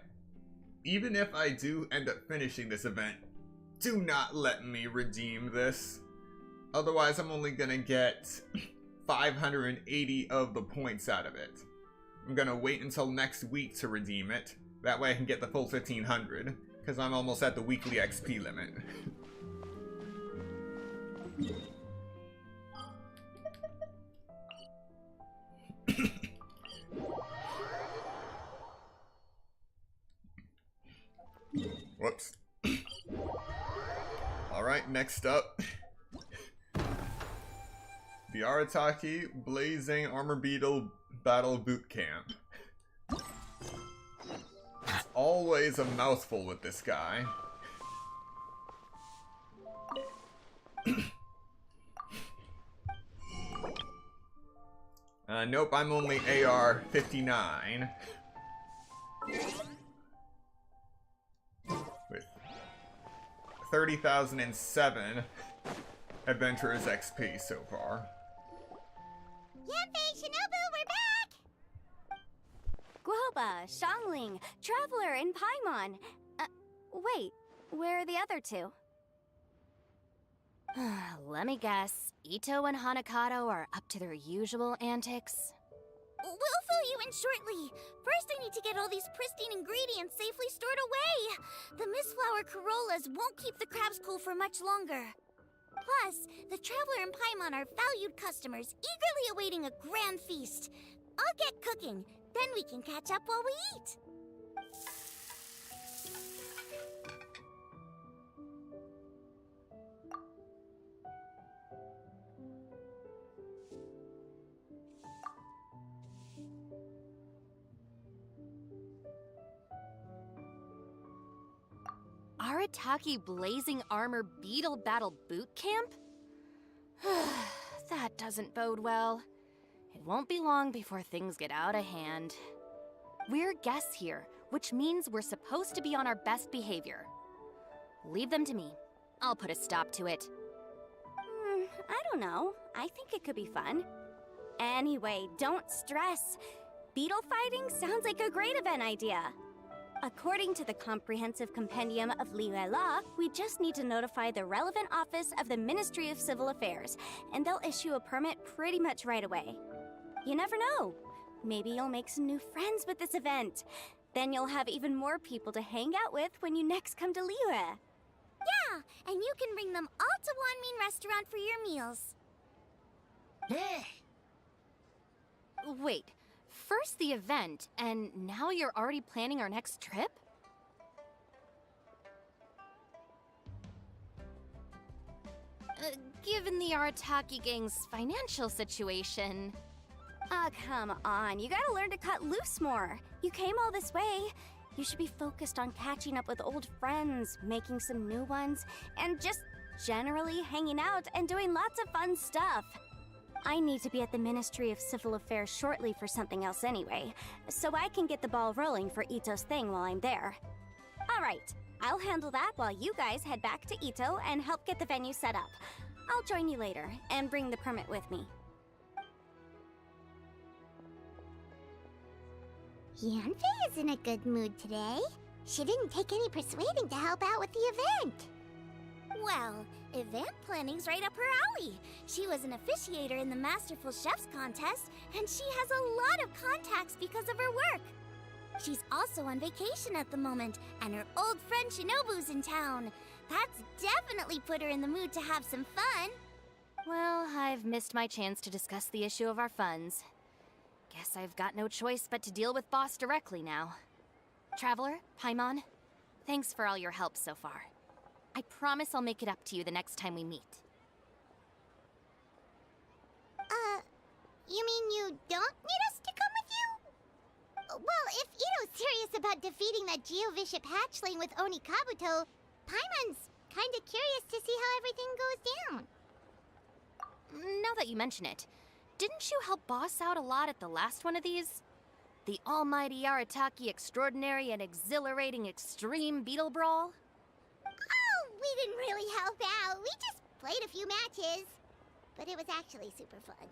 Even if I do end up finishing this event, do not let me redeem this. Otherwise, I'm only gonna get 580 of the points out of it. I'm gonna wait until next week to redeem it. That way I can get the full 1500, because I'm almost at the weekly XP limit. Whoops. Alright, next up. The Arataki Blazing Armor Beetle Battle Boot Camp. It's always a mouthful with this guy. Nope, I'm only AR 59. With 30,007 Adventurers XP so far. Yanfei, Shinobu, we're back! Guoba, Xiangling, Traveler, and Paimon. Wait, where are the other two? Let me guess. Ito and Hanakato are up to their usual antics? We'll fill you in shortly. First, I need to get all these pristine ingredients safely stored away. The Mistflower Corollas won't keep the crabs cool for much longer. Plus, the Traveler and Paimon are valued customers, eagerly awaiting a grand feast. I'll get cooking, then we can catch up while we eat. Arataki Blazing Armor Beetle Battle Boot Camp? That doesn't bode well. It won't be long before things get out of hand. We're guests here, which means we're supposed to be on our best behavior. Leave them to me. I'll put a stop to it. I don't know. I think it could be fun. Anyway, don't stress. Beetle fighting sounds like a great event idea. According to the Comprehensive Compendium of Liyue Law, we just need to notify the relevant office of the Ministry of Civil Affairs, and they'll issue a permit pretty much right away. You never know. Maybe you'll make some new friends with this event. Then you'll have even more people to hang out with when you next come to Liyue. Yeah, and you can bring them all to Wanmin Restaurant for your meals. Wait, first the event, and now you're already planning our next trip? Given the Arataki gang's financial situation... come on, you gotta learn to cut loose more. You came all this way. You should be focused on catching up with old friends, making some new ones, and just generally hanging out and doing lots of fun stuff. I need to be at the Ministry of Civil Affairs shortly for something else anyway, so I can get the ball rolling for Ito's thing while I'm there. Alright, I'll handle that while you guys head back to Ito and help get the venue set up. I'll join you later, and bring the permit with me. Yanfei is in a good mood today. She didn't take any persuading to help out with the event. Well, event planning's right up her alley. She was an officiator in the Masterful Chefs contest, and she has a lot of contacts because of her work. She's also on vacation at the moment, and her old friend Shinobu's in town. That's definitely put her in the mood to have some fun. Well, I've missed my chance to discuss the issue of our funds. Guess I've got no choice but to deal with Boss directly now. Traveler, Paimon, thanks for all your help so far. I promise I'll make it up to you the next time we meet. You mean you don't need us to come with you? Well, if Ito's serious about defeating that Geovishap hatchling with Oni Kabuto, Paimon's kinda curious to see how everything goes down. Now that you mention it, didn't you help Boss out a lot at the last one of these? The almighty Arataki extraordinary and exhilarating extreme beetle brawl? Oh, we didn't really help out. We just played a few matches. But it was actually super fun.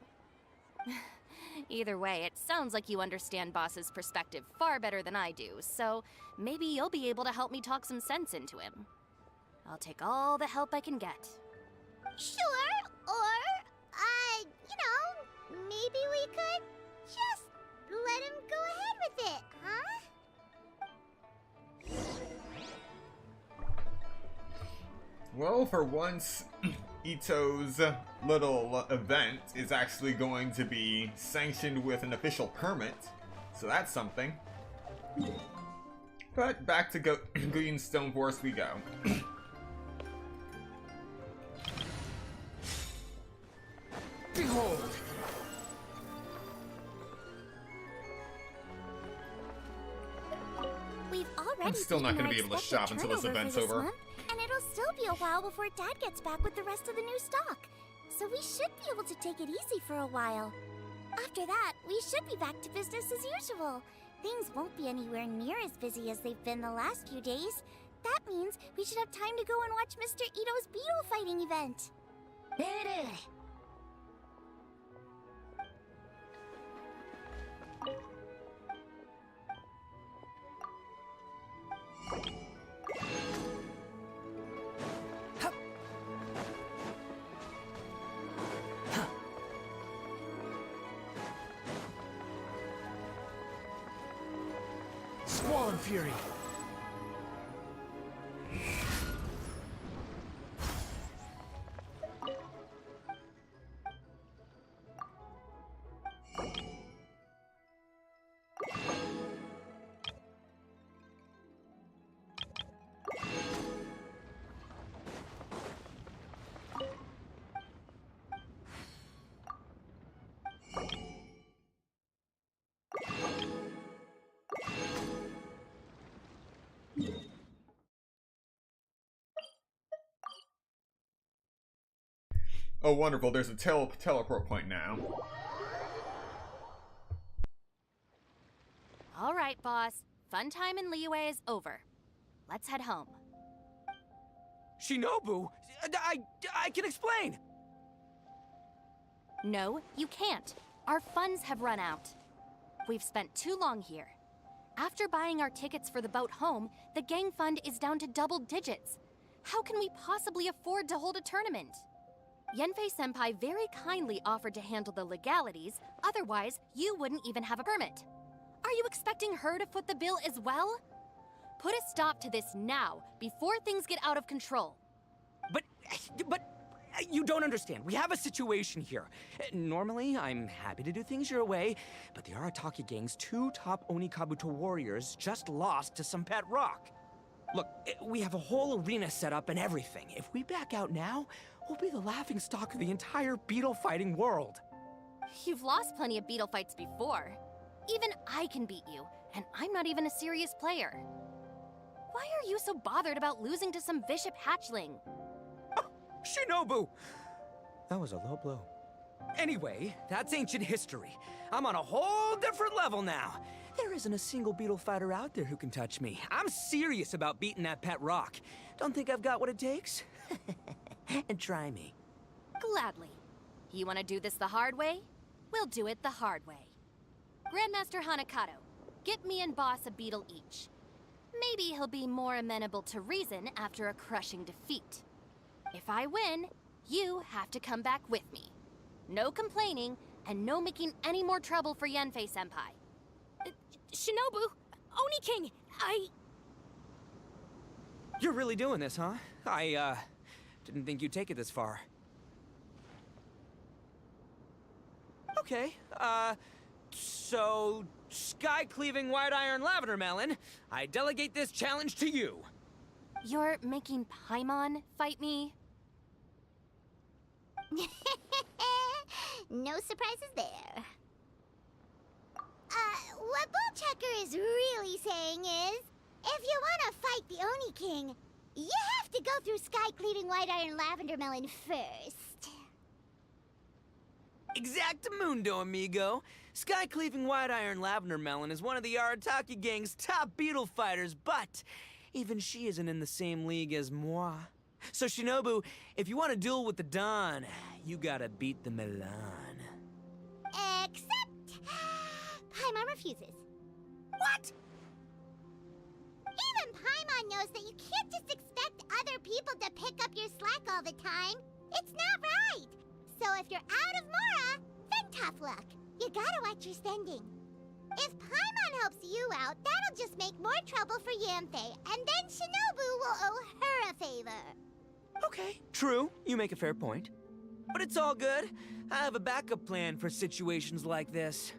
Either way, it sounds like you understand Boss's perspective far better than I do, so maybe you'll be able to help me talk some sense into him. I'll take all the help I can get. Sure, or, you know, maybe we could just let him go ahead with it, huh? Well, for once, Ito's little event is actually going to be sanctioned with an official permit, so that's something. But back to Greenstone Forest we go. Behold! We've already I'm still not beaten going to our be able to expected shop until this turnover event's for this over. month, and it'll still be a while before Dad gets back with the rest of the new stock. So we should be able to take it easy for a while. After that, we should be back to business as usual. Things won't be anywhere near as busy as they've been the last few days. That means we should have time to go and watch Mr. Ito's beetle fighting event. Swan Fury! Oh, wonderful. There's a teleport point now. All right, boss. Fun time in Liyue is over. Let's head home. Shinobu, I can explain. No, you can't. Our funds have run out. We've spent too long here. After buying our tickets for the boat home, the gang fund is down to double digits. How can we possibly afford to hold a tournament? Yenfei-senpai very kindly offered to handle the legalities, otherwise you wouldn't even have a permit. Are you expecting her to foot the bill as well? Put a stop to this now, before things get out of control. But you don't understand. We have a situation here. Normally, I'm happy to do things your way, but the Arataki gang's 2 top Onikabuto warriors just lost to some pet rock. Look, we have a whole arena set up and everything. If we back out now, we'll be the laughingstock of the entire beetle fighting world. You've lost plenty of beetle fights before. Even I can beat you, and I'm not even a serious player. Why are you so bothered about losing to some bishop hatchling? Shinobu! That was a low blow. Anyway, that's ancient history. I'm on a whole different level now. There isn't a single beetle fighter out there who can touch me. I'm serious about beating that pet rock. Don't think I've got what it takes? And try me. Gladly. You want to do this the hard way? We'll do it the hard way. Grandmaster Hanakato, get me and Boss a beetle each. Maybe he'll be more amenable to reason after a crushing defeat. If I win, you have to come back with me. No complaining, and no making any more trouble for Yenfei-senpai. Shinobu! Oni King! You're really doing this, huh? I didn't think you'd take it this far. Okay, so sky-cleaving white iron lavender melon, I delegate this challenge to you. You're making Paimon fight me? No surprises there. What Bullchecker is really saying is, if you want to fight the Oni King, you have to go through sky-cleaving white iron lavender melon first. Exactamundo, amigo. Sky-cleaving White Iron Lavender Melon is one of the Arataki gang's top beetle fighters, but even she isn't in the same league as moi. So Shinobu, if you want to duel with the Dawn, you gotta beat the Milan. Except... Paimon refuses. What? Even Paimon knows that you can't just expect other people to pick up your slack all the time. It's not right. So if you're out of Mora, then tough luck. You gotta watch your spending. If Paimon helps you out, that'll just make more trouble for Yamfe, and then Shinobu will owe her a favor. Okay, true. You make a fair point. But it's all good. I have a backup plan for situations like this.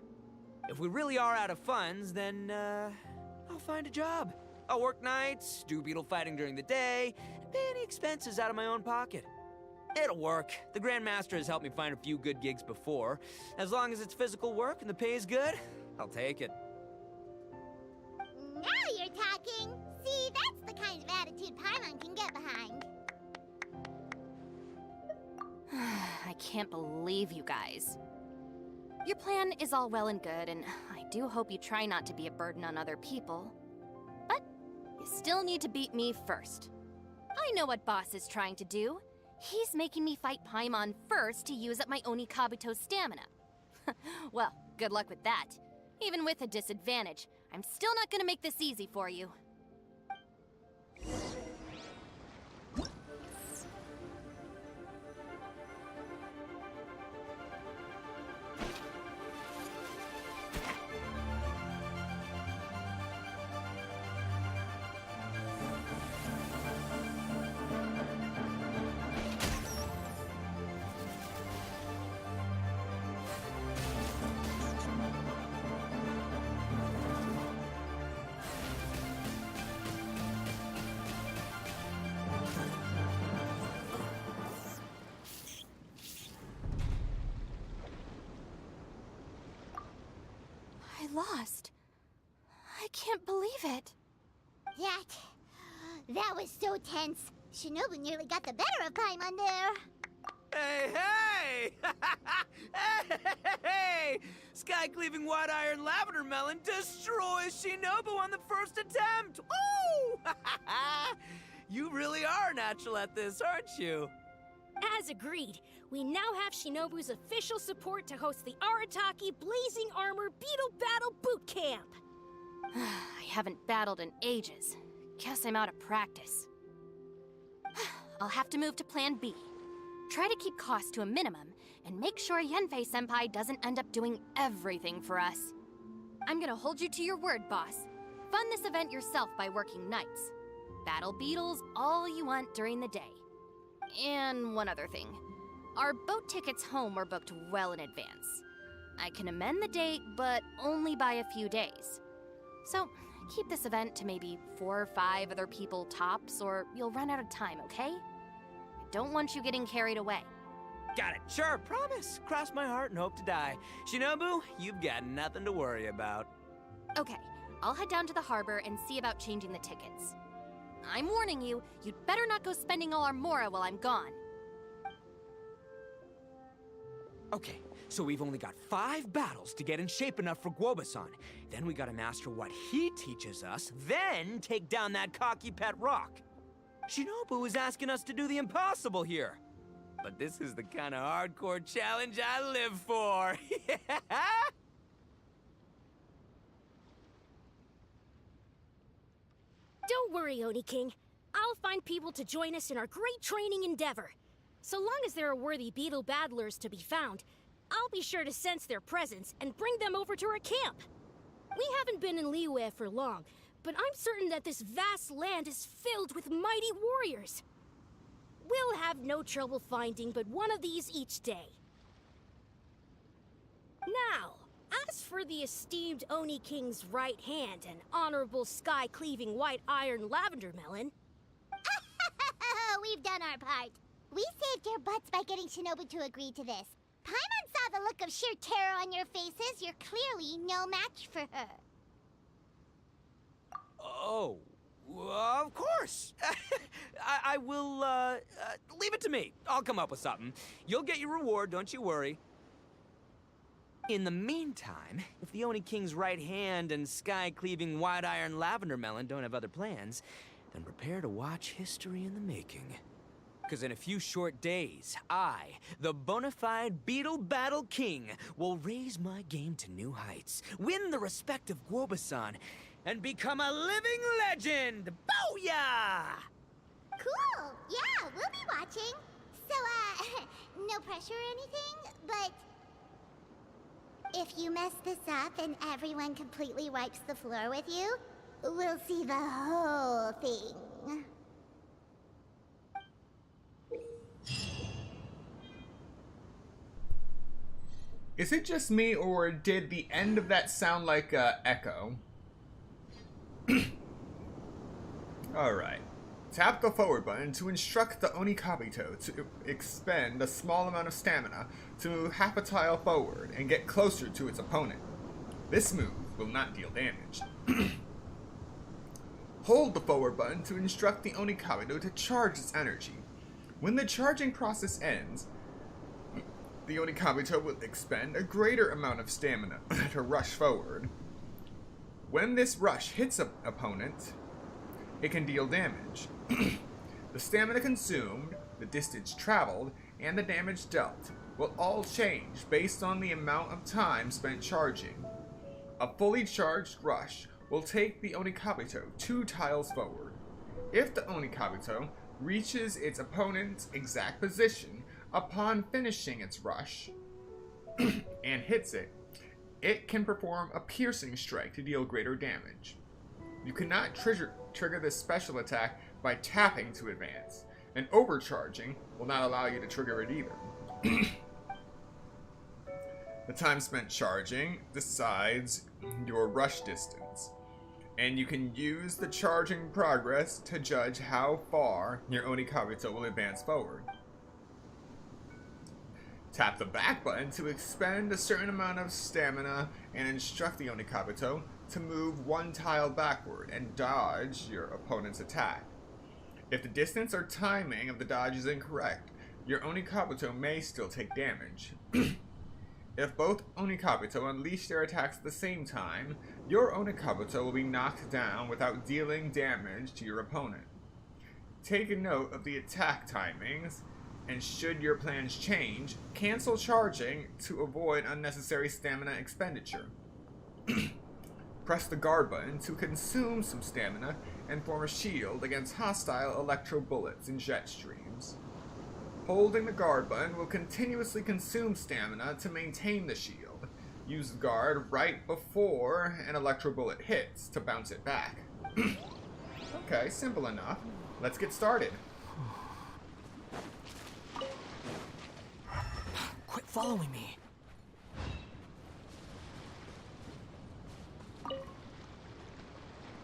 If we really are out of funds, then, I'll find a job. I'll work nights, do beetle fighting during the day, and pay any expenses out of my own pocket. It'll work. The Grandmaster has helped me find a few good gigs before. As long as it's physical work and the pay is good, I'll take it. Now you're talking. See, that's the kind of attitude Paimon can get behind. I can't believe you guys. Your plan is all well and good, and I do hope you try not to be a burden on other people. But you still need to beat me first. I know what Boss is trying to do. He's making me fight Paimon first to use up my Oni Kabuto's stamina. Well, good luck with that. Even with a disadvantage, I'm still not gonna make this easy for you. I lost. I can't believe it. That was so tense. Shinobu nearly got the better of Paimon there. Hey, hey! Hey! Sky-cleaving White Iron Lavender Melon destroys Shinobu on the first attempt! Woo! You really are natural at this, aren't you? As agreed, we now have Shinobu's official support to host the Arataki Blazing Armor Beetle Battle Boot Camp. I haven't battled in ages. Guess I'm out of practice. I'll have to move to Plan B. Try to keep costs to a minimum, and make sure Yenfei-senpai doesn't end up doing everything for us. I'm gonna hold you to your word, boss. Fund this event yourself by working nights. Battle beetles all you want during the day. And one other thing. Our boat tickets home were booked well in advance. I can amend the date, but only by a few days. So, keep this event to maybe 4 or 5 other people tops, or you'll run out of time, okay? I don't want you getting carried away. Got it. Sure, promise. Cross my heart and hope to die. Shinobu, you've got nothing to worry about. Okay, I'll head down to the harbor and see about changing the tickets. I'm warning you, you'd better not go spending all our Mora while I'm gone. Okay, so we've only got 5 battles to get in shape enough for Guoba-san. Then we gotta master what he teaches us, then take down that cocky pet rock. Shinobu is asking us to do the impossible here. But this is the kind of hardcore challenge I live for. Don't worry, Oni King. I'll find people to join us in our great training endeavor. So long as there are worthy beetle battlers to be found, I'll be sure to sense their presence and bring them over to our camp. We haven't been in Liyue for long, but I'm certain that this vast land is filled with mighty warriors. We'll have no trouble finding but one of these each day. Now, as for the esteemed Oni King's right hand and honorable sky-cleaving white iron lavender melon... We've done our part. We saved your butts by getting Shinobu to agree to this. Paimon saw the look of sheer terror on your faces. You're clearly no match for her. Oh, of course. I will, leave it to me. I'll come up with something. You'll get your reward, don't you worry. In the meantime, if the Oni King's right hand and sky-cleaving wide-iron lavender melon don't have other plans, then prepare to watch history in the making. Because in a few short days, I, the bona fide Beetle Battle King, will raise my game to new heights, win the respect of Guobasan, and become a living legend! Booyah! Cool! Yeah, we'll be watching. So, no pressure or anything, but if you mess this up and everyone completely wipes the floor with you, we'll see the whole thing. Is it just me, or did the end of that sound like a echo? Alright. Tap the forward button to instruct the Onikabito to expend a small amount of stamina to move half a tile forward and get closer to its opponent. This move will not deal damage. Hold the forward button to instruct the Onikabito to charge its energy. When the charging process ends, the Onikabito will expend a greater amount of stamina to rush forward. When this rush hits an opponent, it can deal damage. The stamina consumed, the distance traveled, and the damage dealt will all change based on the amount of time spent charging. A fully charged rush will take the Onikabito 2 tiles forward. If the Onikabito reaches its opponent's exact position upon finishing its rush and hits it, it can perform a piercing strike to deal greater damage. You cannot trigger this special attack by tapping to advance, and overcharging will not allow you to trigger it either. The time spent charging decides your rush distance, and you can use the charging progress to judge how far your Onikabito will advance forward. Tap the back button to expend a certain amount of stamina and instruct the Onikabito to move 1 tile backward and dodge your opponent's attack. If the distance or timing of the dodge is incorrect, your Onikabito may still take damage. If both Onikabito unleash their attacks at the same time, your Onikabito will be knocked down without dealing damage to your opponent. Take a note of the attack timings, and should your plans change, cancel charging to avoid unnecessary stamina expenditure. Press the guard button to consume some stamina and form a shield against hostile electro bullets and jet streams. Holding the guard button will continuously consume stamina to maintain the shield. Use the guard right before an electro bullet hits to bounce it back. Okay, simple enough. Let's get started. Quit following me.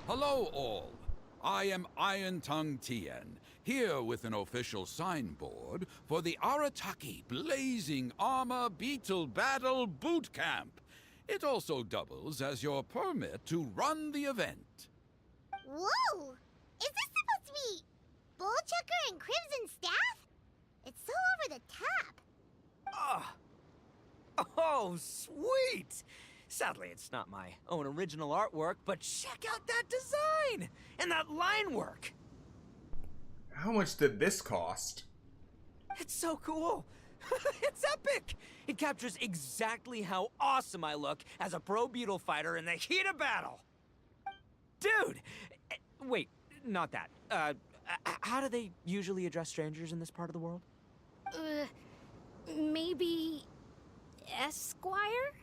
Hello all, I am Iron Tongue Tien, here with an official signboard for the Arataki Blazing Armor Beetle Battle Boot Camp. It also doubles as your permit to run the event. Whoa! Is this supposed to be Bullchucker and Crimson Staff? It's so over the top. Oh, sweet! Sadly, it's not my own original artwork, but check out that design! And that line work! How much did this cost? It's so cool! It's epic! It captures exactly how awesome I look as a pro beetle fighter in the heat of battle! Dude! Wait, not that. How do they usually address strangers in this part of the world? Maybe... Esquire?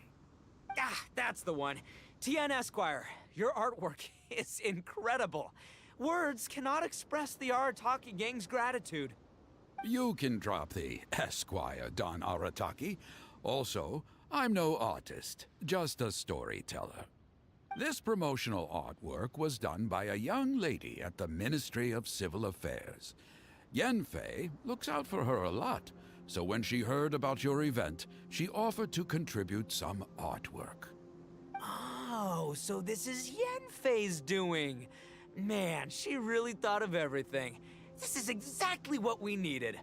Ah, that's the one. Tien Esquire, your artwork is incredible. Words cannot express the Arataki gang's gratitude. You can drop the Esquire, Don Arataki. Also, I'm no artist, just a storyteller. This promotional artwork was done by a young lady at the Ministry of Civil Affairs. Yenfei looks out for her a lot, so when she heard about your event, she offered to contribute some artwork. Oh, so this is Yenfei's doing. Man, she really thought of everything. This is exactly what we needed.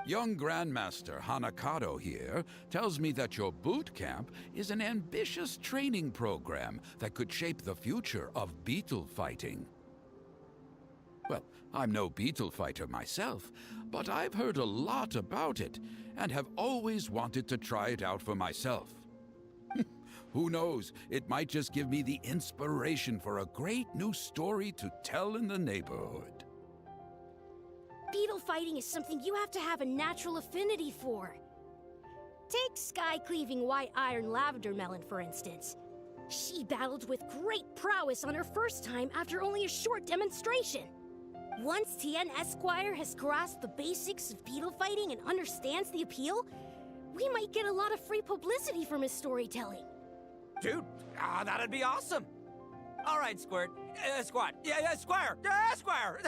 Young Grandmaster Hanakato here tells me that your boot camp is an ambitious training program that could shape the future of beetle fighting. Well, I'm no beetle fighter myself, but I've heard a lot about it and have always wanted to try it out for myself. Who knows, it might just give me the inspiration for a great new story to tell in the neighborhood. Beetle fighting is something you have to have a natural affinity for. Take sky-cleaving white iron lavender melon, for instance. She battled with great prowess on her first time after only a short demonstration. Once Tien Esquire has grasped the basics of beetle fighting and understands the appeal, we might get a lot of free publicity from his storytelling. Dude, that'd be awesome. All right, Squirt. Squad. Yeah, Squire. Squire.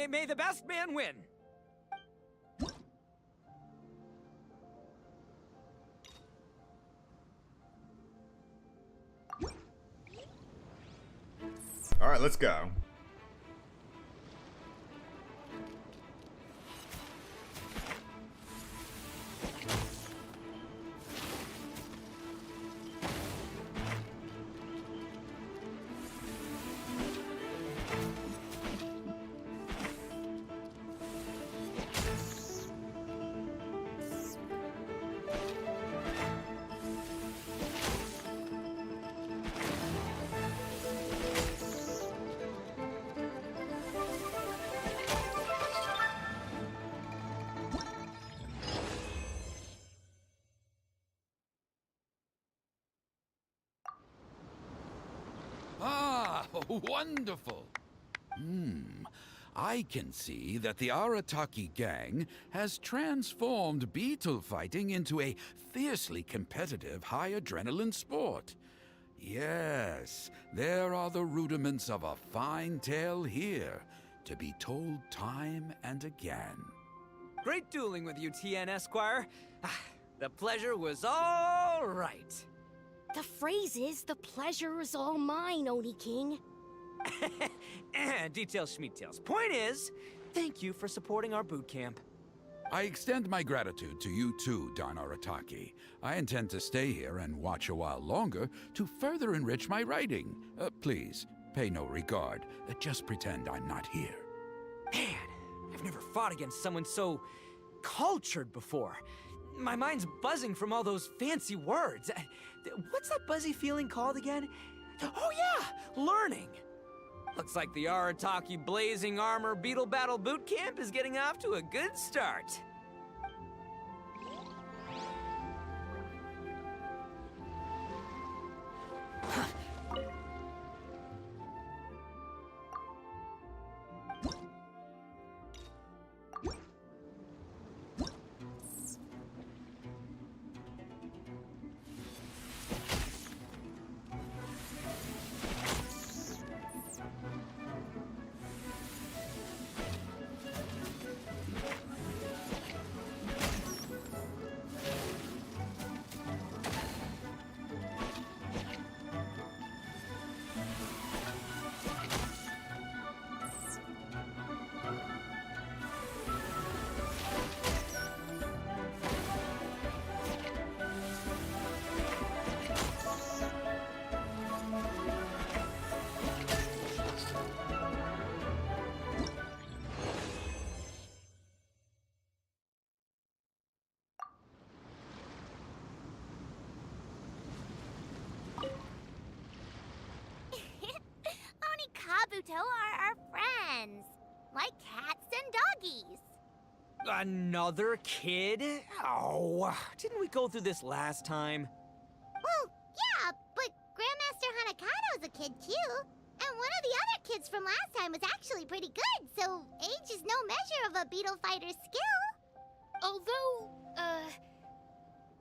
May the best man win. All right, let's go. Ah, wonderful. I can see that the Arataki gang has transformed beetle fighting into a fiercely competitive high-adrenaline sport. Yes, there are the rudiments of a fine tale here, to be told time and again. Great dueling with you, Tien Esquire. The pleasure was all right. The phrase is, the pleasure is all mine, Oni King. Details schmeetails. Point is, thank you for supporting our boot camp. I extend my gratitude to you too, Don Arataki. I intend to stay here and watch a while longer to further enrich my writing. Please, pay no regard. Just pretend I'm not here. Man, I've never fought against someone so cultured before. My mind's buzzing from all those fancy words. What's that buzzy feeling called again? Oh yeah, learning. Looks like the Arataki Blazing Armor Beetle Battle Boot Camp is getting off to a good start. Kabuto are our friends, like cats and doggies. Another kid? Oh, didn't we go through this last time? Well, yeah, but Grandmaster Hanakado's a kid too. And one of the other kids from last time was actually pretty good, so age is no measure of a beetle fighter's skill. Although,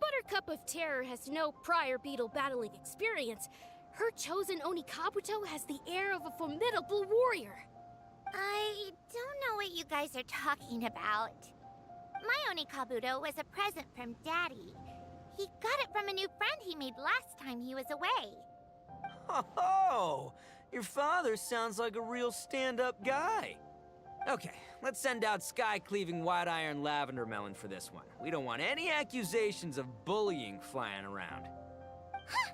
Buttercup of Terror has no prior beetle battling experience, her chosen Oni Kabuto has the air of a formidable warrior. I don't know what you guys are talking about. My Oni Kabuto was a present from Daddy. He got it from a new friend he made last time he was away. Oh, your father sounds like a real stand-up guy. Okay, let's send out sky-cleaving white-iron lavender melon for this one. We don't want any accusations of bullying flying around. Huh!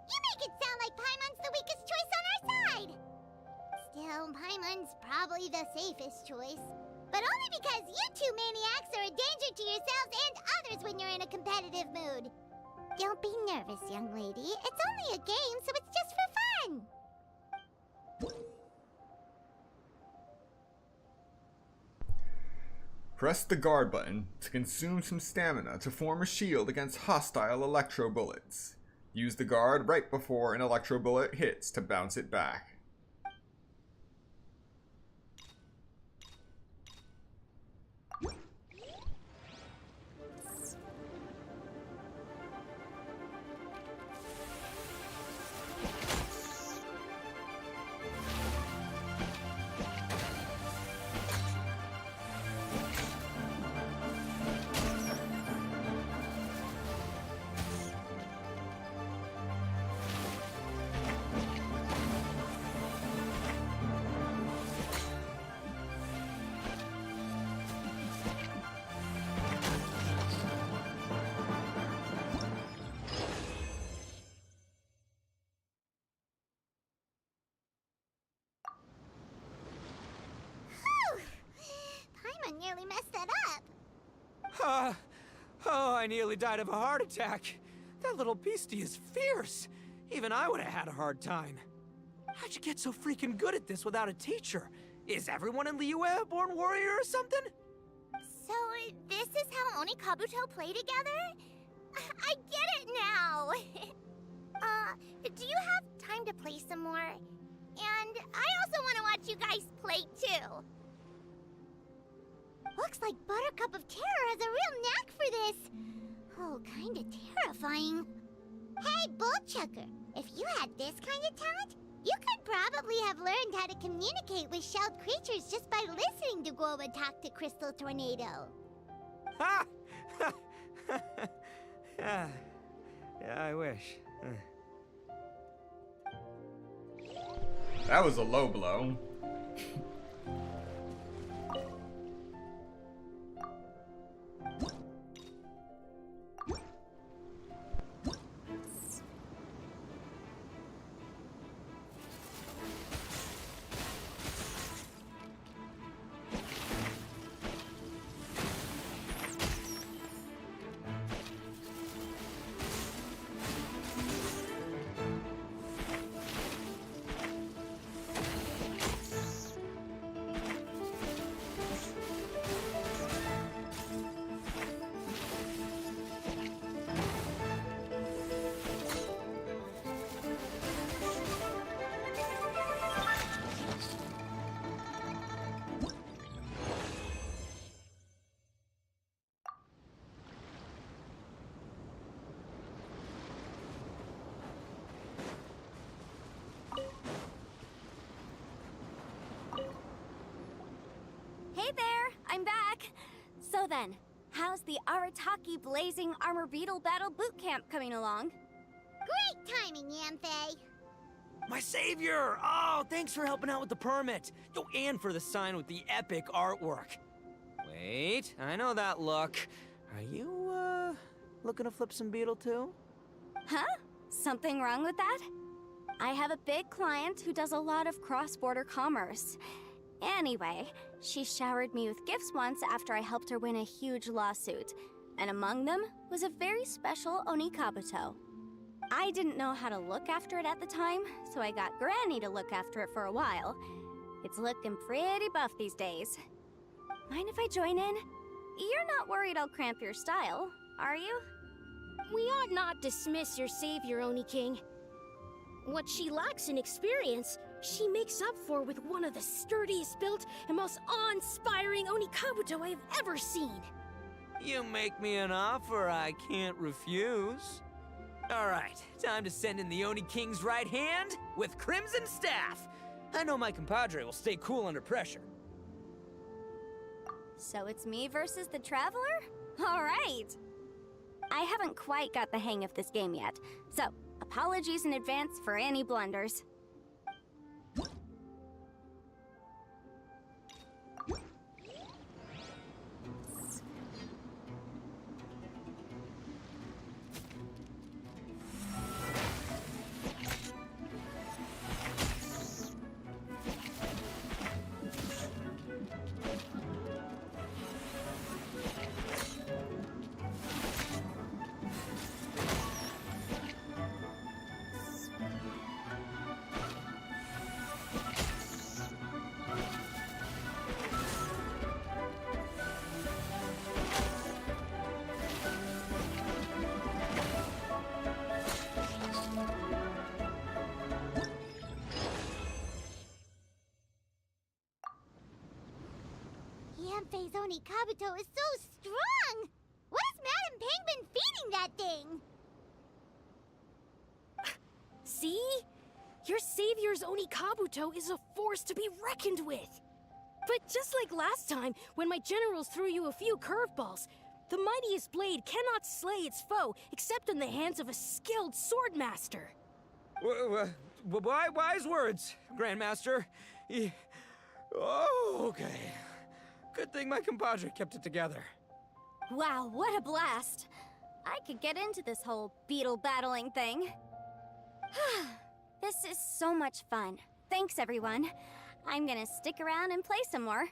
You make it sound like Paimon's the weakest choice on our side! Still, Paimon's probably the safest choice. But only because you two maniacs are a danger to yourselves and others when you're in a competitive mood. Don't be nervous, young lady. It's only a game, so it's just for fun. Press the guard button to consume some stamina to form a shield against hostile electro bullets. Use the guard right before an electro bullet hits to bounce it back. Paimon nearly messed that up. Oh, I nearly died of a heart attack. That little beastie is fierce. Even I would have had a hard time. How'd you get so freaking good at this without a teacher? Is everyone in Liyue a born warrior or something? So, this is how Oni Kabuto play together? I get it now! Do you have time to play some more? And I also want to watch you guys play too. Looks like Buttercup of Terror has a real knack for this. Oh, kinda terrifying. Hey, Bullchucker, if you had this kind of talent, you could probably have learned how to communicate with shelled creatures just by listening to Guoba talk to Crystal Tornado. Ha! Yeah, I wish. That was a low blow. Hey there, I'm back. So then, how's the Arataki Blazing Armor Beetle Battle Boot Camp coming along? Great timing, Yamfei. My savior! Oh, thanks for helping out with the permit. Oh, and for the sign with the epic artwork. Wait, I know that look. Are you, looking to flip some beetle too? Huh? Something wrong with that? I have a big client who does a lot of cross-border commerce. Anyway, she showered me with gifts once after I helped her win a huge lawsuit, and among them was a very special Oni Kabuto. I didn't know how to look after it at the time, so I got Granny to look after it for a while. It's looking pretty buff these days. Mind if I join in? You're not worried I'll cramp your style, are you? We ought not dismiss your savior, Oni King. What she lacks in experience, she makes up for with one of the sturdiest built and most awe-inspiring Oni Kabuto I've ever seen. You make me an offer I can't refuse. All right, time to send in the Oni King's right hand with Crimson Staff. I know my compadre will stay cool under pressure. So it's me versus the Traveler? All right! I haven't quite got the hang of this game yet, so apologies in advance for any blunders. Fonfei's Oni Kabuto is so strong! What has Madame Ping been feeding that thing? See? Your savior's Oni Kabuto is a force to be reckoned with. But just like last time, when my generals threw you a few curveballs, the mightiest blade cannot slay its foe except in the hands of a skilled swordmaster. Wise words, Grandmaster. Oh, okay. Good thing my compadre kept it together. Wow, what a blast! I could get into this whole beetle battling thing. This is so much fun. Thanks, everyone. I'm gonna stick around and play some more.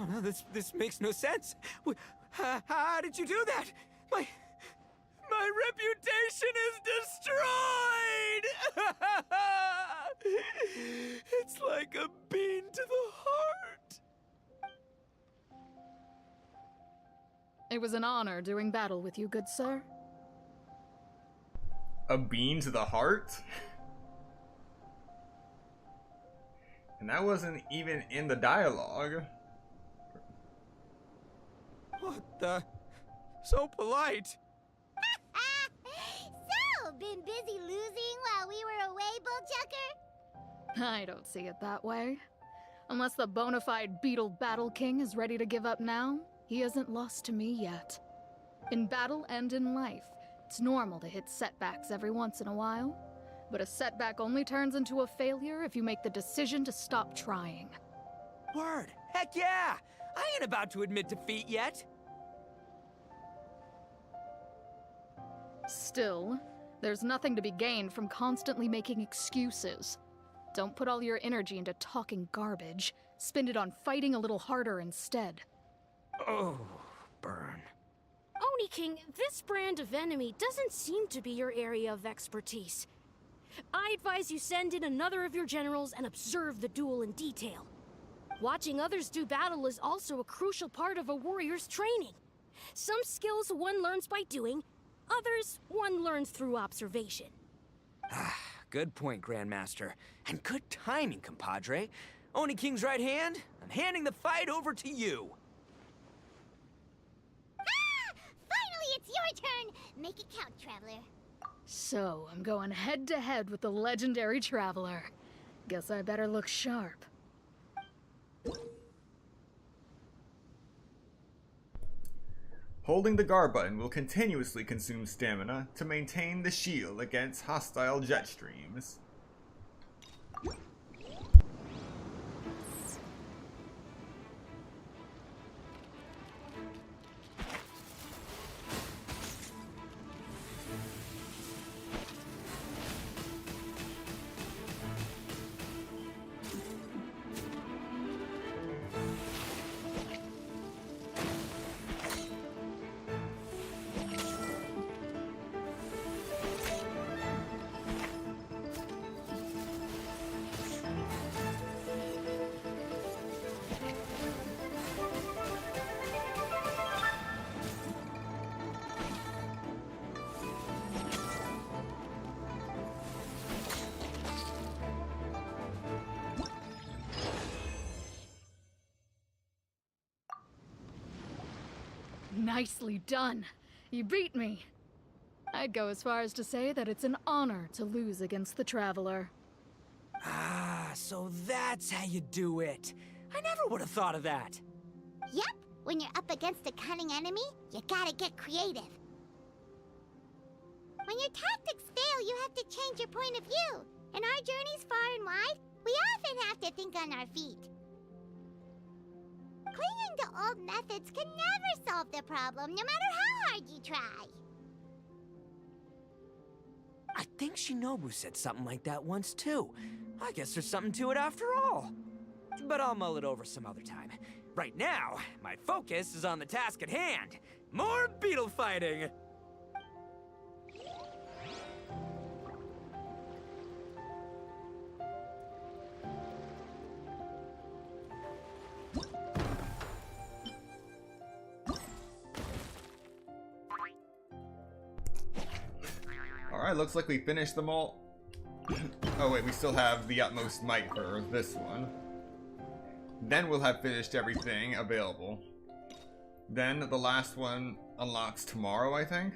No, this makes no sense. How did you do that? My reputation is destroyed! It's like a bean to the heart. It was an honor doing battle with you, good sir. A bean to the heart? And that wasn't even in the dialogue. What the? So polite. So, been busy losing while we were away, Bullchucker? I don't see it that way. Unless the bona fide Beetle Battle King is ready to give up now, he hasn't lost to me yet. In battle and in life, it's normal to hit setbacks every once in a while. But a setback only turns into a failure if you make the decision to stop trying. Word. Heck yeah! I ain't about to admit defeat yet. Still, there's nothing to be gained from constantly making excuses. Don't put all your energy into talking garbage. Spend it on fighting a little harder instead. Oh, burn. Oni King, this brand of enemy doesn't seem to be your area of expertise. I advise you send in another of your generals and observe the duel in detail. Watching others do battle is also a crucial part of a warrior's training. Some skills one learns by doing, others one learns through observation. Good point, Grandmaster. And good timing, compadre. Oni King's right hand, I'm handing the fight over to you. Finally, it's your turn! Make it count, Traveler. So, I'm going head to head with the legendary Traveler. Guess I better look sharp. Holding the guard button will continuously consume stamina to maintain the shield against hostile jet streams. Nicely done. You beat me. I'd go as far as to say that it's an honor to lose against the Traveler. Ah, so that's how you do it. I never would have thought of that. Yep, when you're up against a cunning enemy, you gotta get creative. When your tactics fail, you have to change your point of view. In our journeys far and wide, we often have to think on our feet. Clinging to old methods can never solve the problem, no matter how hard you try. I think Shinobu said something like that once too. I guess there's something to it after all. But I'll mull it over some other time. Right now, my focus is on the task at hand. More beetle fighting! Alright, looks like we finished them all. Oh wait, we still have the utmost might for this one. Then we'll have finished everything available. Then the last one unlocks tomorrow, I think?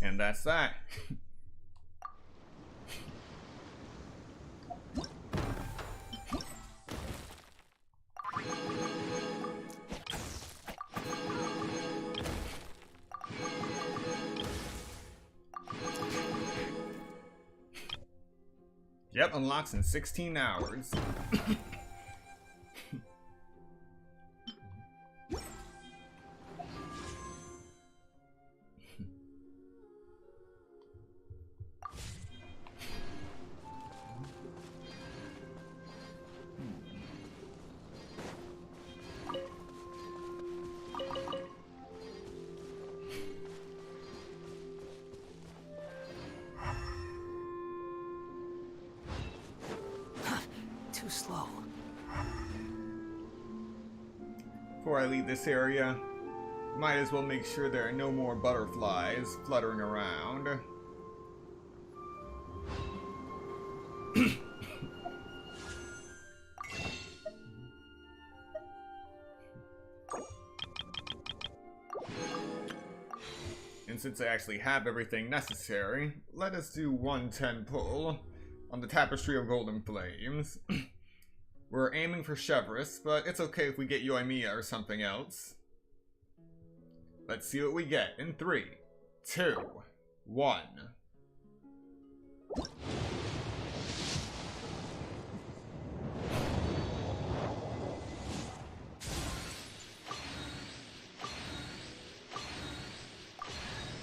And that's that. Yep, unlocks in 16 hours. Too slow. Before I leave this area, might as well make sure there are no more butterflies fluttering around. And since I actually have everything necessary, let us do 110 pull on the Tapestry of Golden Flames. We're aiming for Chevreuse, but it's okay if we get Yoimiya or something else. Let's see what we get in 3, 2, 1.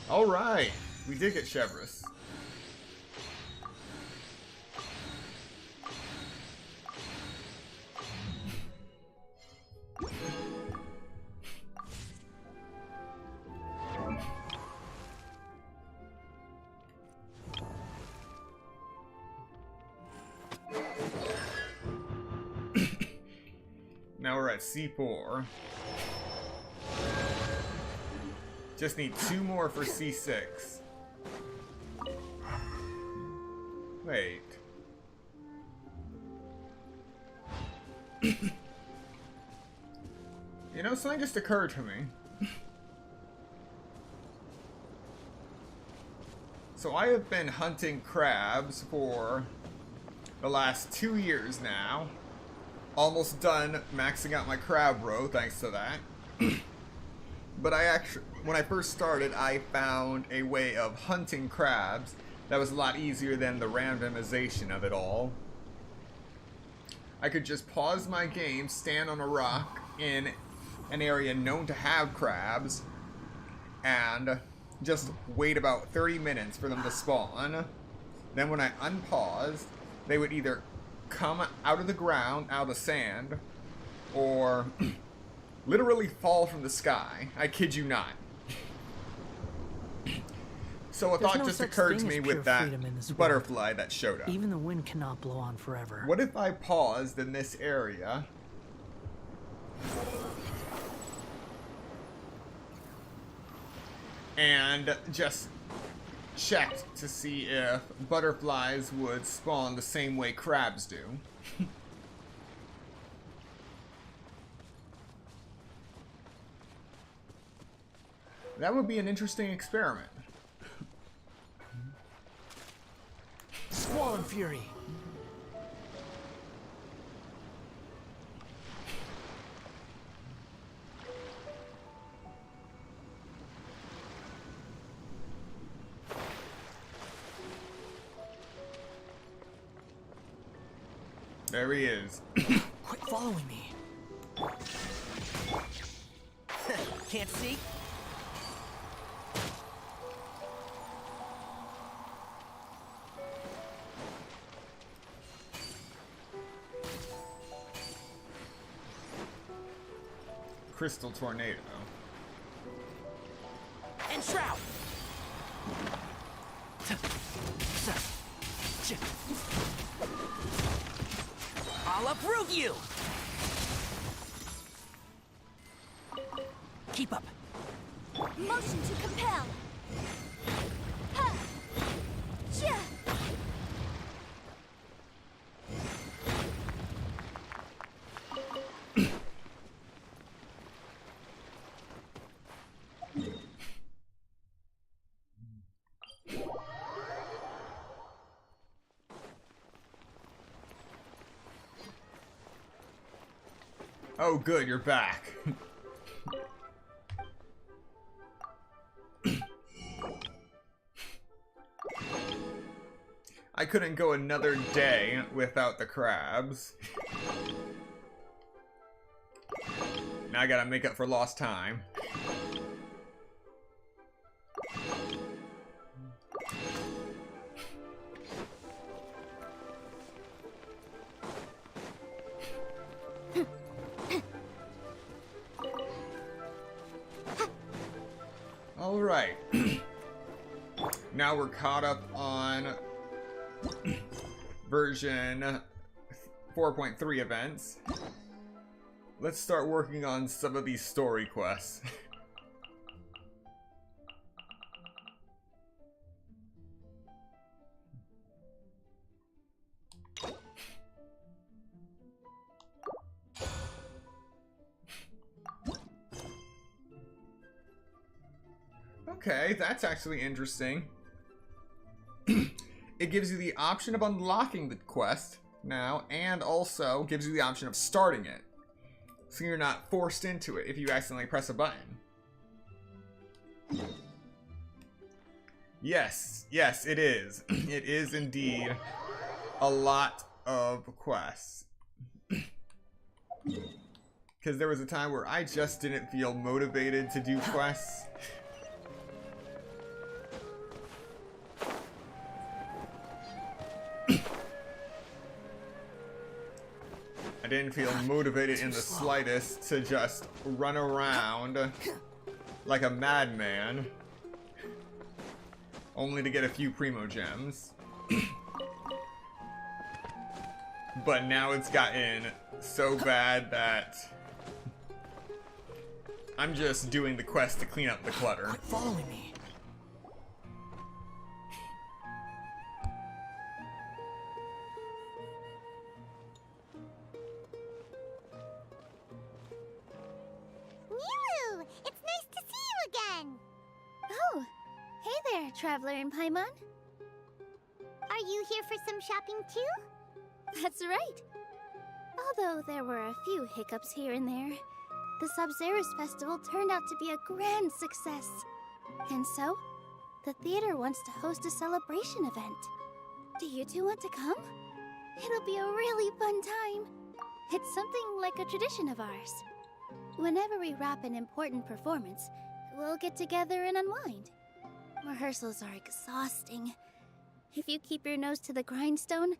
Alright, we did get Chevreuse. at C4. Just need 2 more for C6. Wait. You know, something just occurred to me. So I have been hunting crabs for the last 2 years now. Almost done maxing out my crab row thanks to that. But when I first started, I found a way of hunting crabs that was a lot easier than the randomization of it all. I could just pause my game, stand on a rock in an area known to have crabs, and just wait about 30 minutes for them to spawn. Then when I unpaused, they would either come out of the ground, out of the sand, or literally fall from the sky. I kid you not. So a thought just occurred to me with that butterfly that showed up. Even the wind cannot blow on forever. What if I paused in this area and just checked to see if butterflies would spawn the same way crabs do? That would be an interesting experiment. Squall and Fury. There he is. Quit following me. Can't see? Crystal tornado. And Shroud! I'll uproot you! Keep up. Motion to compel. Ha! Cha! Oh good, you're back. I couldn't go another day without the crabs. Now I gotta make up for lost time. Alright. Now we're caught up on version 4.3 events. Let's start working on some of these story quests. Okay, that's actually interesting. It gives you the option of unlocking the quest now, and also gives you the option of starting it. So you're not forced into it if you accidentally press a button. Yes, yes, it is. It is indeed a lot of quests. Because there was a time where I just didn't feel motivated to do quests. I didn't feel motivated in the slightest to just run around like a madman, only to get a few primo gems. But now it's gotten so bad that I'm just doing the quest to clean up the clutter. Quit following me. Nilu! It's nice to see you again! Oh, hey there, Traveler in Paimon. Are you here for some shopping too? That's right. Although there were a few hiccups here and there, the Sub-Zerus Festival turned out to be a grand success. And so, the theater wants to host a celebration event. Do you two want to come? It'll be a really fun time. It's something like a tradition of ours. Whenever we wrap an important performance, we'll get together and unwind. Rehearsals are exhausting. If you keep your nose to the grindstone,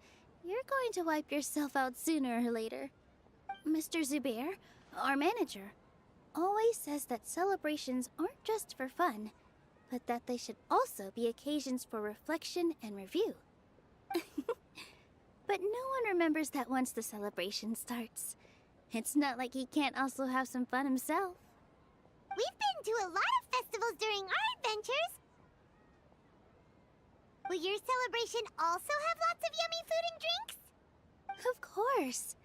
you're going to wipe yourself out sooner or later. Mr. Zubair, our manager, always says that celebrations aren't just for fun, but that they should also be occasions for reflection and review. But no one remembers that once the celebration starts. It's not like he can't also have some fun himself. We've been to a lot of festivals during our adventures. Will your celebration also have lots of yummy food and drinks? Of course.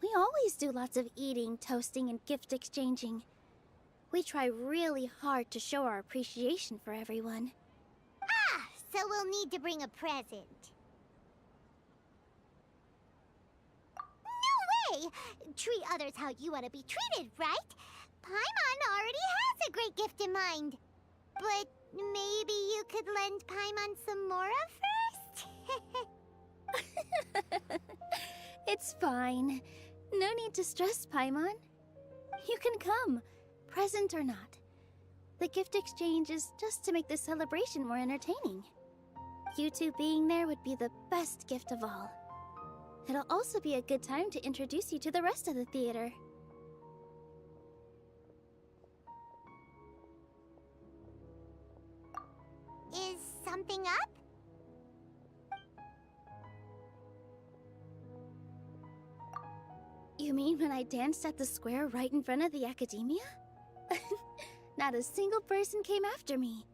We always do lots of eating, toasting, and gift exchanging. We try really hard to show our appreciation for everyone. Ah, so we'll need to bring a present. No way! Treat others how you want to be treated, right? Paimon already has a great gift in mind. But maybe you could lend Paimon some more first? It's fine. No need to stress, Paimon. You can come, present or not. The gift exchange is just to make the celebration more entertaining. You two being there would be the best gift of all. It'll also be a good time to introduce you to the rest of the theater. Is something up? You mean when I danced at the square right in front of the academia? Not a single person came after me.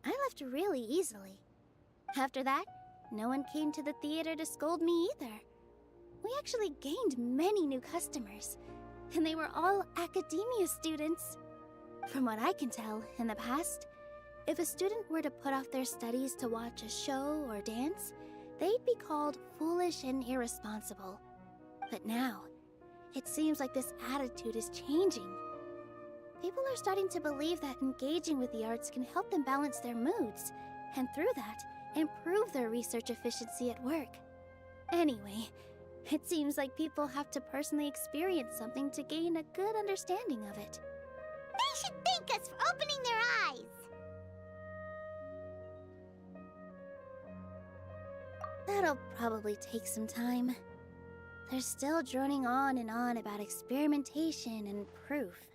I left really easily. After that, no one came to the theater to scold me either. We actually gained many new customers, and they were all academia students. From what I can tell, in the past, if a student were to put off their studies to watch a show or dance, they'd be called foolish and irresponsible. But now, it seems like this attitude is changing. People are starting to believe that engaging with the arts can help them balance their moods, and through that, improve their research efficiency at work. Anyway, it seems like people have to personally experience something to gain a good understanding of it. They should thank us for opening their eyes! That'll probably take some time. They're still droning on and on about experimentation and proof.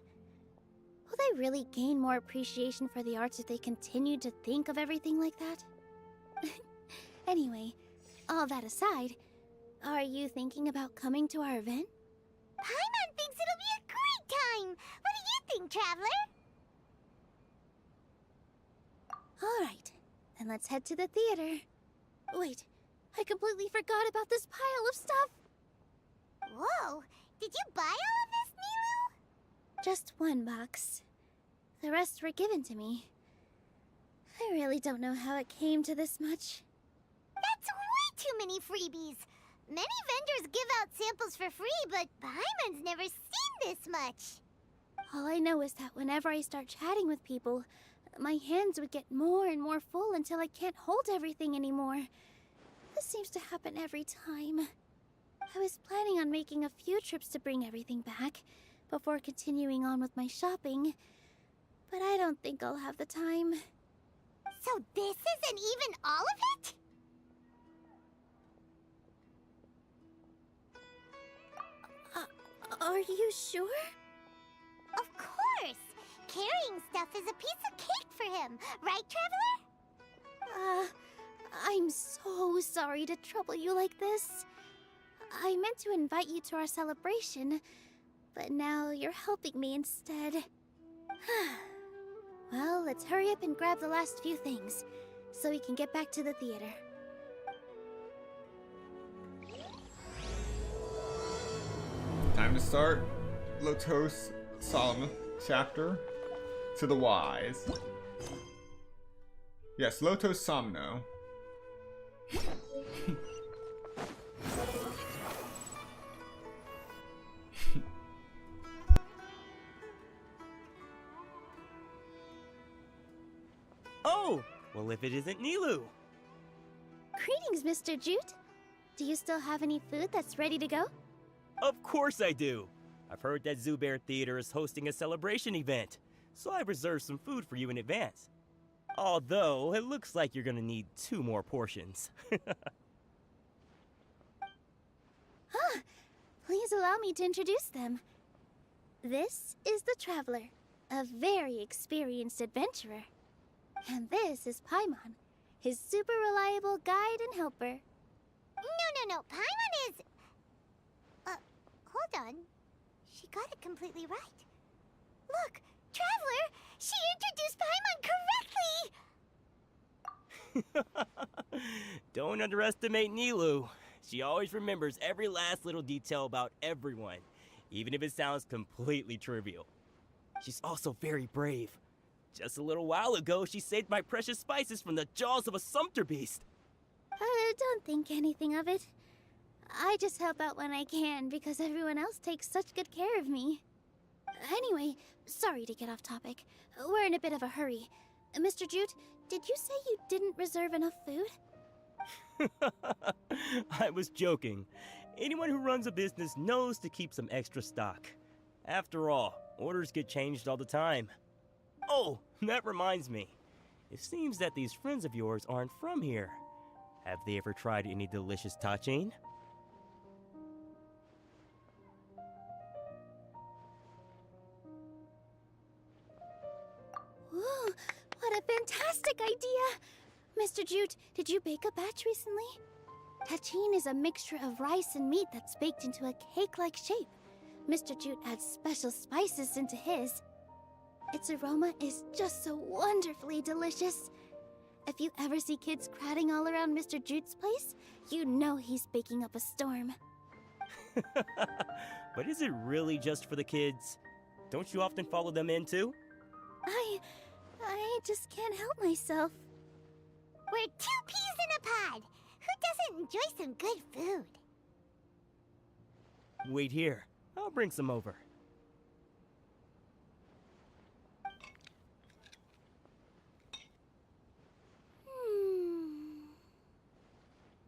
Will they really gain more appreciation for the arts if they continue to think of everything like that? Anyway, all that aside, are you thinking about coming to our event? Paimon thinks it'll be a great time! What do you think, Traveler? Alright, then let's head to the theater. Wait, I completely forgot about this pile of stuff! Whoa! Did you buy all of this, Nilu? Just one box. The rest were given to me. I really don't know how it came to this much. That's way too many freebies! Many vendors give out samples for free, but Paimon's never seen this much. All I know is that whenever I start chatting with people, my hands would get more and more full until I can't hold everything anymore. This seems to happen every time. I was planning on making a few trips to bring everything back before continuing on with my shopping, but I don't think I'll have the time. So this isn't even all of it? Are you sure? Of course! Carrying stuff is a piece of cake for him, right, Traveler? I'm so sorry to trouble you like this. I meant to invite you to our celebration, but now you're helping me instead. Well, let's hurry up and grab the last few things, so we can get back to the theater. Time to start Lotos Solemn chapter to the wise. Yes, Lotos Somno. Oh, well, if it isn't Nilu. Greetings, Mr. Jute. Do you still have any food that's ready to go? Of course I do. I've heard that Zubair Theater is hosting a celebration event, so I reserved some food for you in advance. Although, it looks like you're gonna need 2 more portions. Please allow me to introduce them. This is the Traveler, a very experienced adventurer. And this is Paimon, his super reliable guide and helper. No. Paimon is... hold on. She got it completely right. Look, Traveler! She introduced Paimon correctly! Don't underestimate Nilu. She always remembers every last little detail about everyone, even if it sounds completely trivial. She's also very brave. Just a little while ago, she saved my precious spices from the jaws of a sumpter beast. Don't think anything of it. I just help out when I can because everyone else takes such good care of me. Anyway, sorry to get off topic. We're in a bit of a hurry. Mr. Jute, did you say you didn't reserve enough food? I was joking. Anyone who runs a business knows to keep some extra stock. After all, orders get changed all the time. Oh, that reminds me. It seems that these friends of yours aren't from here. Have they ever tried any delicious tachin? Ooh, what a fantastic idea! Mr. Jute, did you bake a batch recently? Tachin is a mixture of rice and meat that's baked into a cake-like shape. Mr. Jute adds special spices into his. Its aroma is just so wonderfully delicious. If you ever see kids crowding all around Mr. Jute's place, you know he's baking up a storm. But is it really just for the kids? Don't you often follow them in too? I just can't help myself. We're 2 peas in a pod. Who doesn't enjoy some good food? Wait here. I'll bring some over.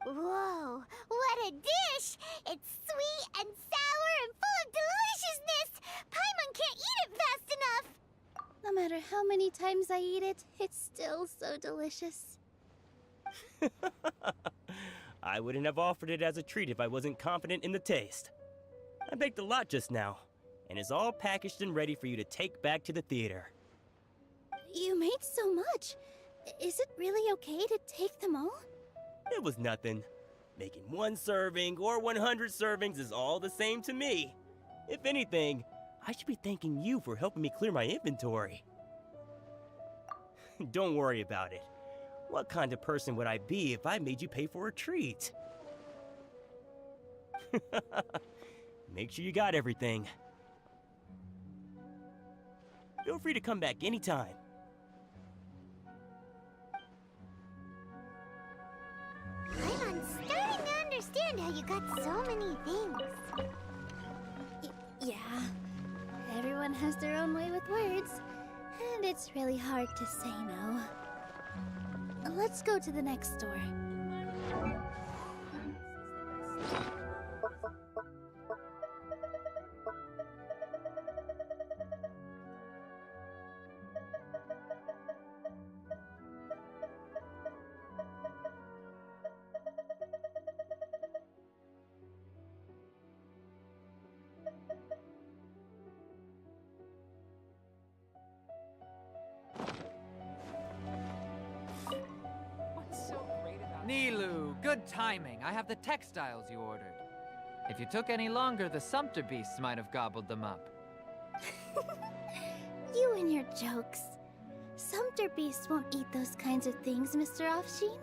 Whoa, what a dish! It's sweet and sour and full of deliciousness! Paimon can't eat it fast enough! No matter how many times I eat it, it's still so delicious. I wouldn't have offered it as a treat if I wasn't confident in the taste. I baked a lot just now, and it's all packaged and ready for you to take back to the theater. You made so much. Is it really okay to take them all? It was nothing. Making 1 serving or 100 servings is all the same to me. If anything, I should be thanking you for helping me clear my inventory. Don't worry about it. What kind of person would I be if I made you pay for a treat? Make sure you got everything. Feel free to come back anytime. I'm starting to understand how you got so many things. Yeah, everyone has their own way with words, and it's really hard to say no. Let's go to the next store. Nilu, good timing. I have the textiles you ordered. If you took any longer, the sumpter beasts might have gobbled them up. You and your jokes. Sumpter beasts won't eat those kinds of things, Mr. Offsheen.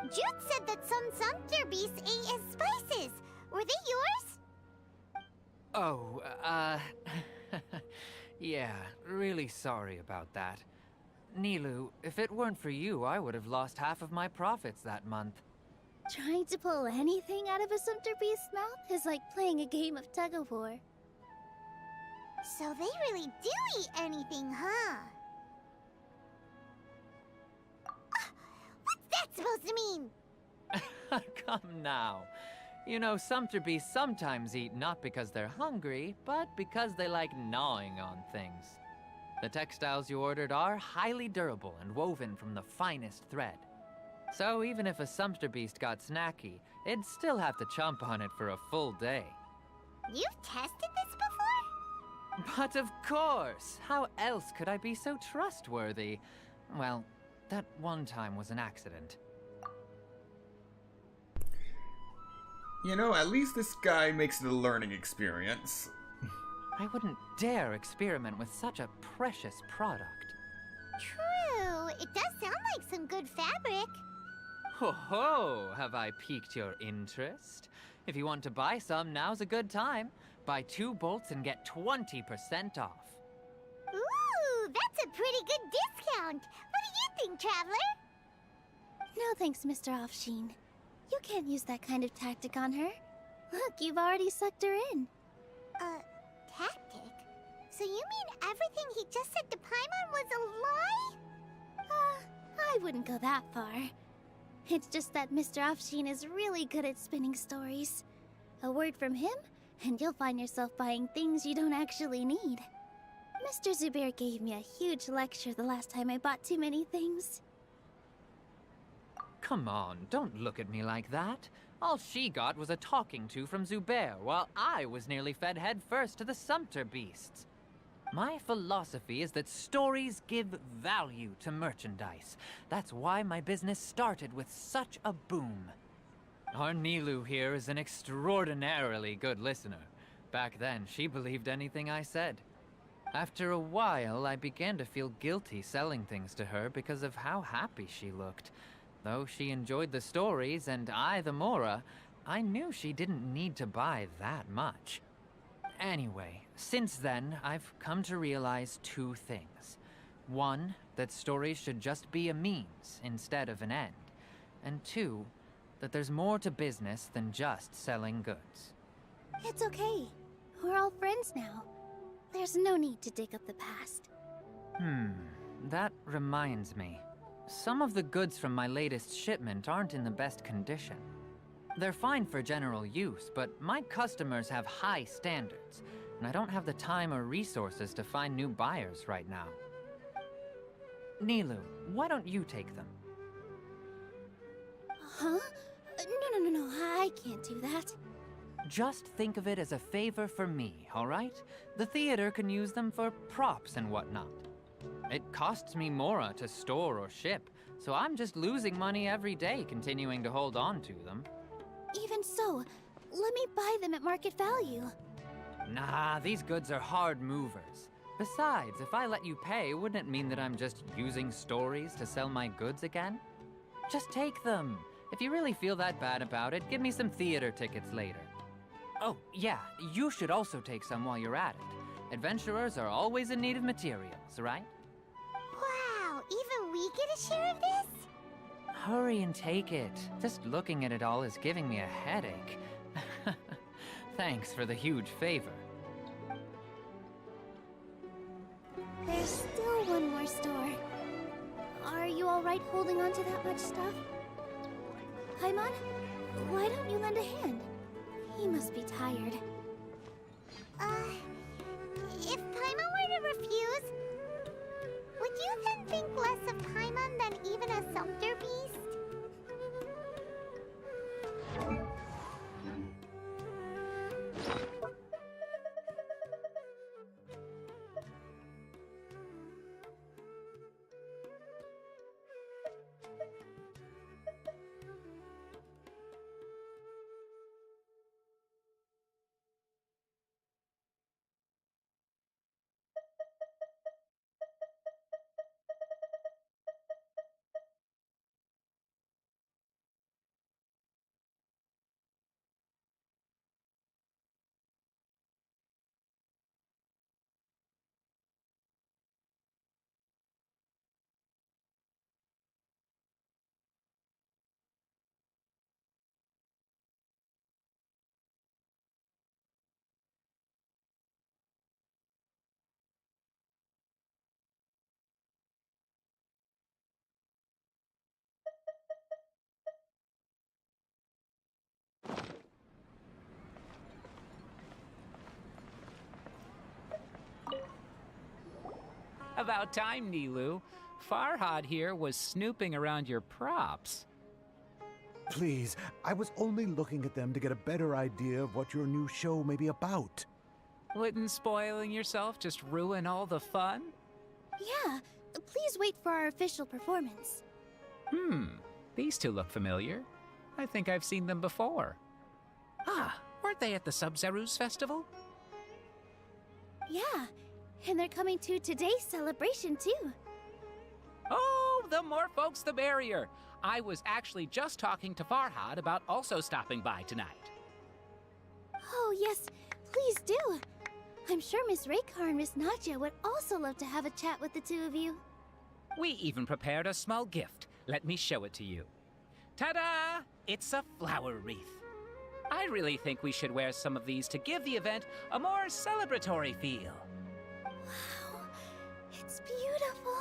Jude said that some Sumpter beasts ate his spices. Were they yours? Oh, yeah, really sorry about that. Nilu, if it weren't for you, I would have lost half of my profits that month. Trying to pull anything out of a Sumpter beast's mouth is like playing a game of tug-of-war. So they really do eat anything, huh? What's that supposed to mean? Come now. You know, Sumpter beasts sometimes eat not because they're hungry, but because they like gnawing on things. The textiles you ordered are highly durable and woven from the finest thread. So even if a Sumpter beast got snacky, it'd still have to chomp on it for a full day. You've tested this before? But of course! How else could I be so trustworthy? Well, that one time was an accident. You know, at least this guy makes it a learning experience. I wouldn't dare experiment with such a precious product. True. It does sound like some good fabric. Ho ho! Have I piqued your interest? If you want to buy some, now's a good time. Buy 2 bolts and get 20% off. Ooh, that's a pretty good discount. What do you think, Traveler? No thanks, Mr. Offsheen. You can't use that kind of tactic on her. Look, you've already sucked her in. Tactic? So you mean everything he just said to Paimon was a lie? I wouldn't go that far. It's just that Mr. Offsheen is really good at spinning stories. A word from him, and you'll find yourself buying things you don't actually need. Mr. Zubair gave me a huge lecture the last time I bought too many things. Come on, don't look at me like that. All she got was a talking to from Zubair, while I was nearly fed head first to the Sumpter beasts. My philosophy is that stories give value to merchandise. That's why my business started with such a boom. Our Nilu here is an extraordinarily good listener. Back then, she believed anything I said. After a while, I began to feel guilty selling things to her because of how happy she looked. Though she enjoyed the stories and I the Mora, I knew she didn't need to buy that much. Anyway, since then, I've come to realize 2 things. 1, that stories should just be a means instead of an end. And 2, that there's more to business than just selling goods. It's okay. We're all friends now. There's no need to dig up the past. That reminds me. Some of the goods from my latest shipment aren't in the best condition. They're fine for general use, but my customers have high standards, and I don't have the time or resources to find new buyers right now. Nilu, why don't you take them? Huh? No, I can't do that. Just think of it as a favor for me, all right? The theater can use them for props and whatnot. It costs me Mora to store or ship, so I'm just losing money every day continuing to hold on to them. Even so, let me buy them at market value. Nah, these goods are hard movers. Besides, if I let you pay, wouldn't it mean that I'm just using stories to sell my goods again? Just take them. If you really feel that bad about it, give me some theater tickets later. Oh, yeah, you should also take some while you're at it. Adventurers are always in need of materials, right? Wow, even we get a share of this? Hurry and take it. Just looking at it all is giving me a headache. Thanks for the huge favor. There's still one more store. Are you alright holding on to that much stuff? Paimon, why don't you lend a hand? He must be tired. If Paimon were to refuse, would you then think less of Paimon than even a Sumpter beast? About time, Nilu. Farhad here was snooping around your props. Please, I was only looking at them to get a better idea of what your new show may be about. Wouldn't spoiling yourself just ruin all the fun? Yeah, please wait for our official performance. These two look familiar. I think I've seen them before. Ah, weren't they at the Sub-Zerus festival? Yeah, and they're coming to today's celebration too. Oh, the more folks the merrier. I was actually just talking to Farhad about also stopping by tonight. Oh yes, please do. I'm sure Miss Raykar and Miss Nadja would also love to have a chat with the two of you. We even prepared a small gift. Let me show it to you. Ta-da! It's a flower wreath. I really think we should wear some of these to give the event a more celebratory feel. Wow, it's beautiful.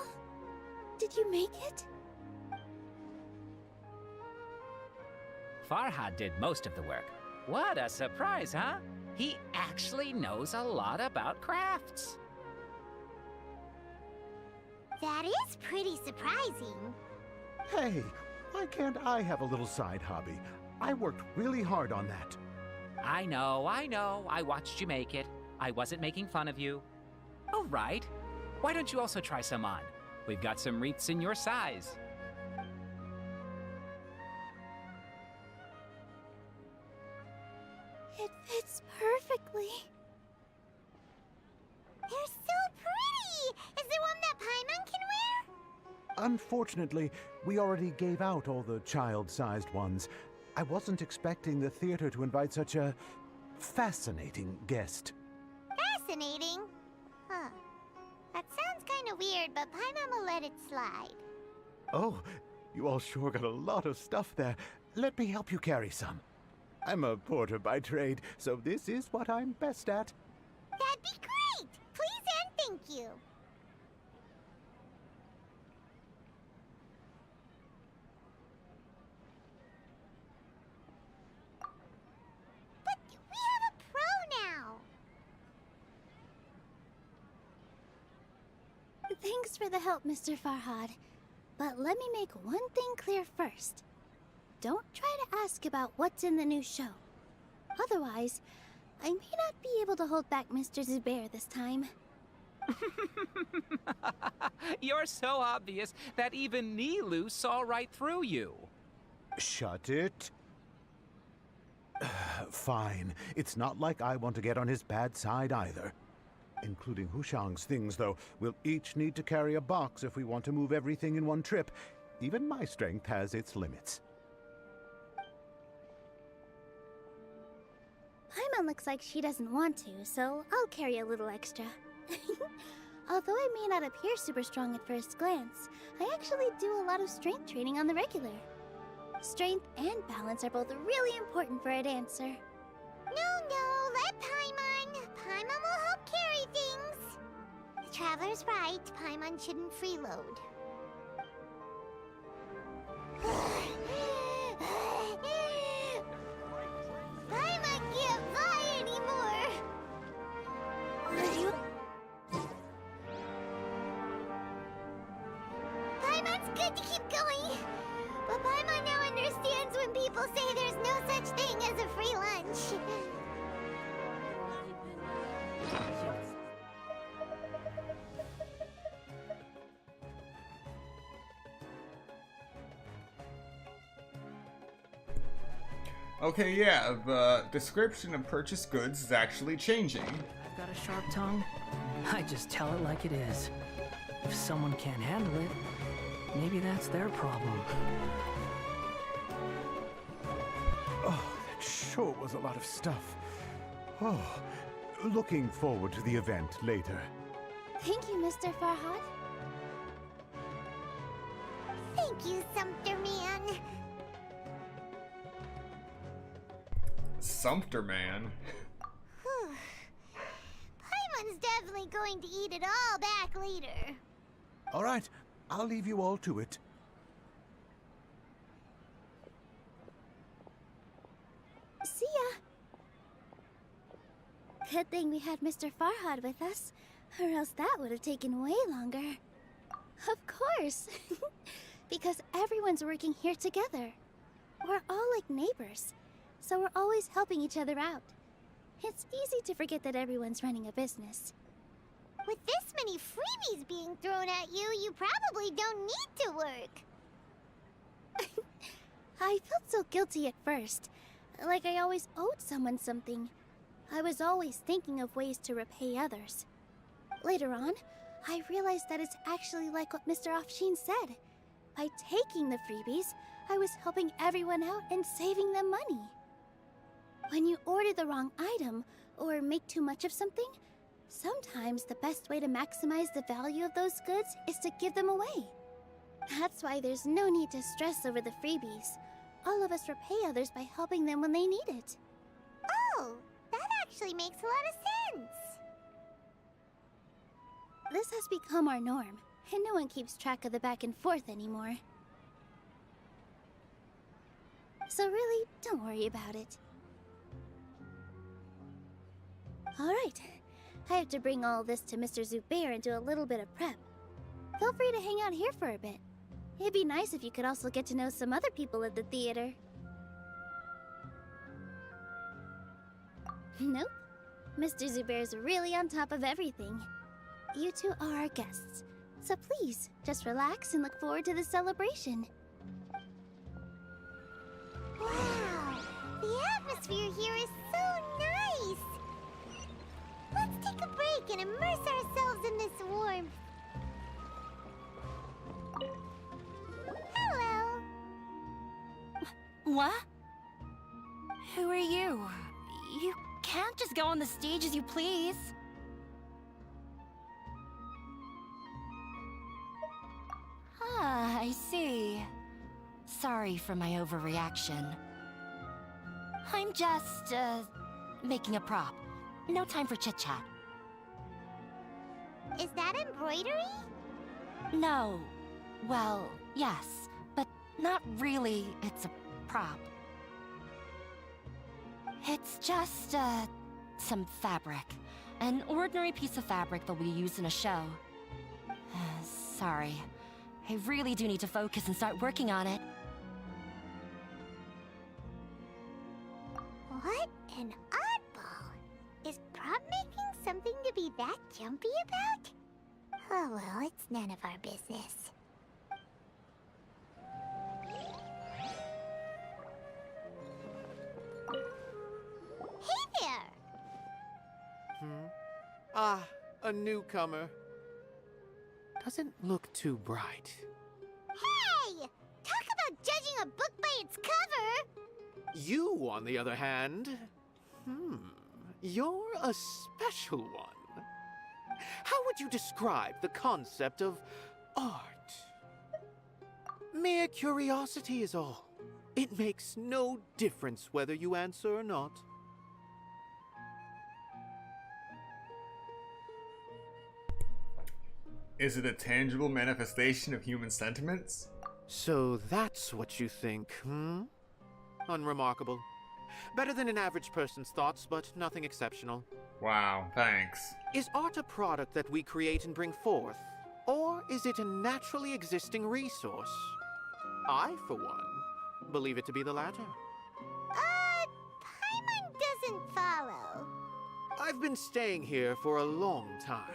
Did you make it? Farhad did most of the work. What a surprise, huh? He actually knows a lot about crafts. That is pretty surprising. Hey, why can't I have a little side hobby? I worked really hard on that. I know. I watched you make it. I wasn't making fun of you. All right. Why don't you also try some on? We've got some wreaths in your size. It fits perfectly. They're so pretty! Is there one that Paimon can wear? Unfortunately, we already gave out all the child-sized ones. I wasn't expecting the theater to invite such a fascinating guest. Fascinating? Huh. That sounds kind of weird, but Paimon will let it slide. Oh, you all sure got a lot of stuff there. Let me help you carry some. I'm a porter by trade, so this is what I'm best at. That'd be great! Please and thank you. But we have a pro now! Thanks for the help, Mr. Farhad. But let me make one thing clear first. Don't try to ask about what's in the new show. Otherwise, I may not be able to hold back Mr. Zubair this time. You're so obvious that even Nilu saw right through you. Shut it. Fine. It's not like I want to get on his bad side either. Including Hushang's things, though. We'll each need to carry a box if we want to move everything in one trip. Even my strength has its limits. Paimon looks like she doesn't want to, so I'll carry a little extra. Although I may not appear super strong at first glance, I actually do a lot of strength training on the regular. Strength and balance are both really important for a dancer. No, let Paimon. Paimon will help carry things. The Traveler's right, Paimon shouldn't freeload. Paimon can't fly anymore! Paimon's good to keep going! But Paimon now understands when people say there's no such thing as a free lunch. Okay, yeah, the description of purchased goods is actually changing. I've got a sharp tongue. I just tell it like it is. If someone can't handle it, maybe that's their problem. Oh, that sure was a lot of stuff. Oh, looking forward to the event later. Thank you, Mr. Farhad. Thank you, Sumpter Man. Sumpter Man. Paimon's definitely going to eat it all back later. All right, I'll leave you all to it. See ya. Good thing we had Mr. Farhad with us. Or else that would have taken way longer. Of course! Because everyone's working here together. We're all like neighbors, so we're always helping each other out. It's easy to forget that everyone's running a business. With this many freebies being thrown at you, you probably don't need to work. I felt so guilty at first, like I always owed someone something. I was always thinking of ways to repay others. Later on, I realized that it's actually like what Mr. Afshin said. By taking the freebies, I was helping everyone out and saving them money. When you order the wrong item, or make too much of something, sometimes the best way to maximize the value of those goods is to give them away. That's why there's no need to stress over the freebies. All of us repay others by helping them when they need it. Oh, that actually makes a lot of sense. This has become our norm, and no one keeps track of the back and forth anymore. So really, don't worry about it. Alright, I have to bring all this to Mr. Zubair and do a little bit of prep. Feel free to hang out here for a bit. It'd be nice if you could also get to know some other people at the theater. Nope. Mr. Zubair's really on top of everything. You two are our guests, so please, just relax and look forward to the celebration. Wow! The atmosphere here is so nice! Let's take a break and immerse ourselves in this warmth. Hello! What? Who are you? You can't just go on the stage as you please. Ah, I see. Sorry for my overreaction. I'm just, making a prop. No time for chit-chat. Is that embroidery? No. Well, yes, but not really. It's a prop. It's just, some fabric. An ordinary piece of fabric that we use in a show. Sorry. I really do need to focus and start working on it. What an oddball! Is prop making something to be that jumpy about? Oh well, it's none of our business. Hey there! Ah, a newcomer. Doesn't look too bright. Hey! Talk about judging a book by its cover! You, on the other hand, you're a special one. How would you describe the concept of art? Mere curiosity is all. It makes no difference whether you answer or not. Is it a tangible manifestation of human sentiments? So that's what you think, Unremarkable. Better than an average person's thoughts, but nothing exceptional. Wow, thanks. Is art a product that we create and bring forth? Or is it a naturally existing resource? I, for one, believe it to be the latter. Paimon doesn't follow. I've been staying here for a long time.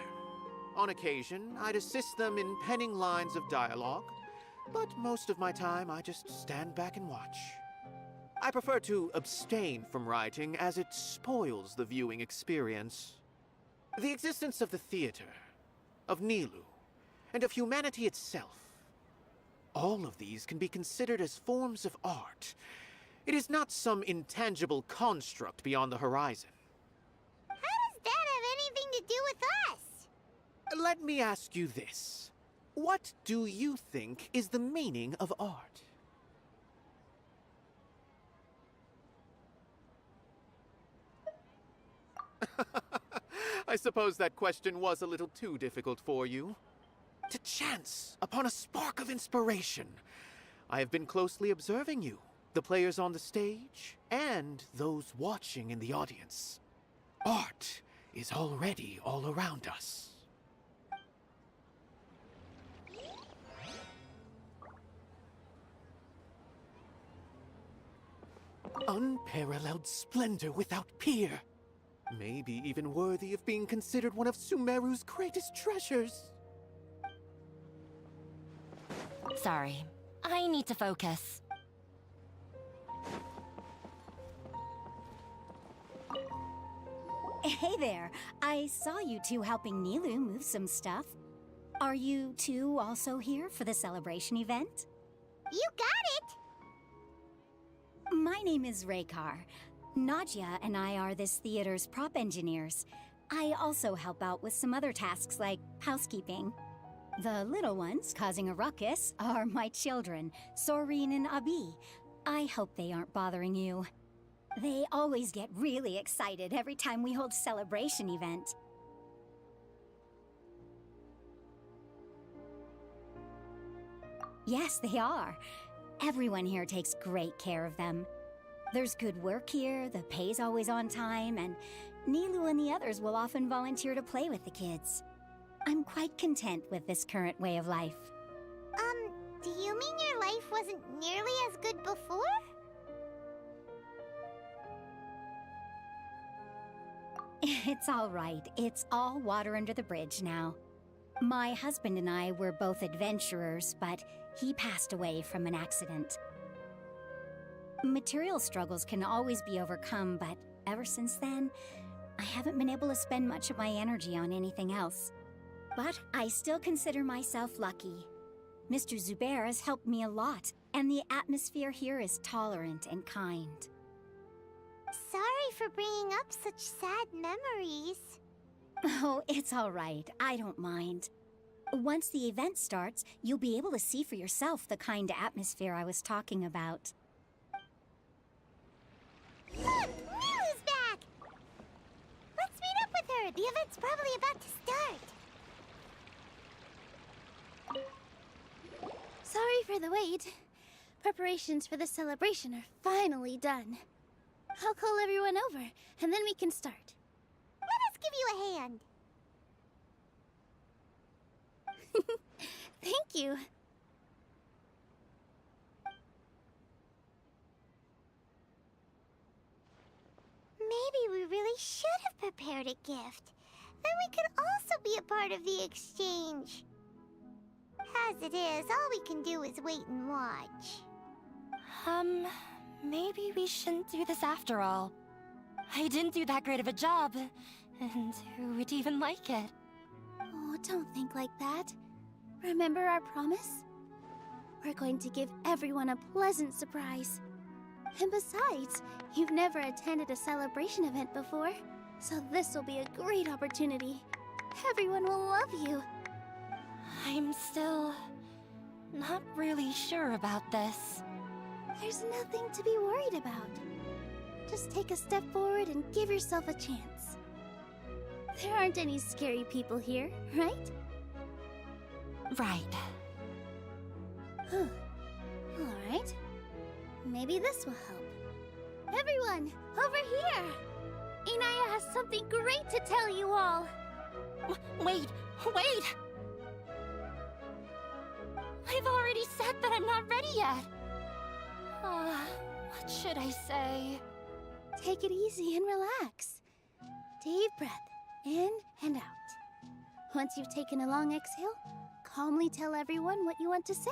On occasion, I'd assist them in penning lines of dialogue, but most of my time I just stand back and watch. I prefer to abstain from writing as it spoils the viewing experience. The existence of the theater, of Nilu, and of humanity itself, all of these can be considered as forms of art. It is not some intangible construct beyond the horizon. How does that have anything to do with us? Let me ask you this. What do you think is the meaning of art? I suppose that question was a little too difficult for you. To chance upon a spark of inspiration. I have been closely observing you, the players on the stage, and those watching in the audience. Art is already all around us. Unparalleled splendor without peer. Maybe even worthy of being considered one of Sumeru's greatest treasures. Sorry, I need to focus. Hey there. I saw you two helping Nilu move some stuff. Are you two also here for the celebration event? You got it! My name is Raykar. Nadia and I are this theater's prop engineers. I also help out with some other tasks like housekeeping. The little ones causing a ruckus are my children, Soreen and Abi. I hope they aren't bothering you. They always get really excited every time we hold a celebration event. Yes, they are. Everyone here takes great care of them. There's good work here, the pay's always on time, and Nilu and the others will often volunteer to play with the kids. I'm quite content with this current way of life. Do you mean your life wasn't nearly as good before? It's all right. It's all water under the bridge now. My husband and I were both adventurers, but he passed away from an accident. Material struggles can always be overcome, but ever since then, I haven't been able to spend much of my energy on anything else. But I still consider myself lucky. Mr. Zubair has helped me a lot, and the atmosphere here is tolerant and kind. Sorry for bringing up such sad memories. Oh, it's all right. I don't mind. Once the event starts, you'll be able to see for yourself the kind of atmosphere I was talking about. Look! Nilu's back! Let's meet up with her! The event's probably about to start. Sorry for the wait. Preparations for the celebration are finally done. I'll call everyone over, and then we can start. Let us give you a hand. Thank you. Maybe we really should have prepared a gift. Then we could also be a part of the exchange. As it is, all we can do is wait and watch. Maybe we shouldn't do this after all. I didn't do that great of a job, and who would even like it? Oh, don't think like that. Remember our promise? We're going to give everyone a pleasant surprise. And besides, you've never attended a celebration event before, so this will be a great opportunity. Everyone will love you. I'm still not really sure about this. There's nothing to be worried about. Just take a step forward and give yourself a chance. There aren't any scary people here, right? Right. Alright. Maybe this will help. Everyone, over here! Inaya has something great to tell you all! Wait! I've already said that I'm not ready yet! What should I say? Take it easy and relax. Deep breath, in and out. Once you've taken a long exhale, calmly tell everyone what you want to say.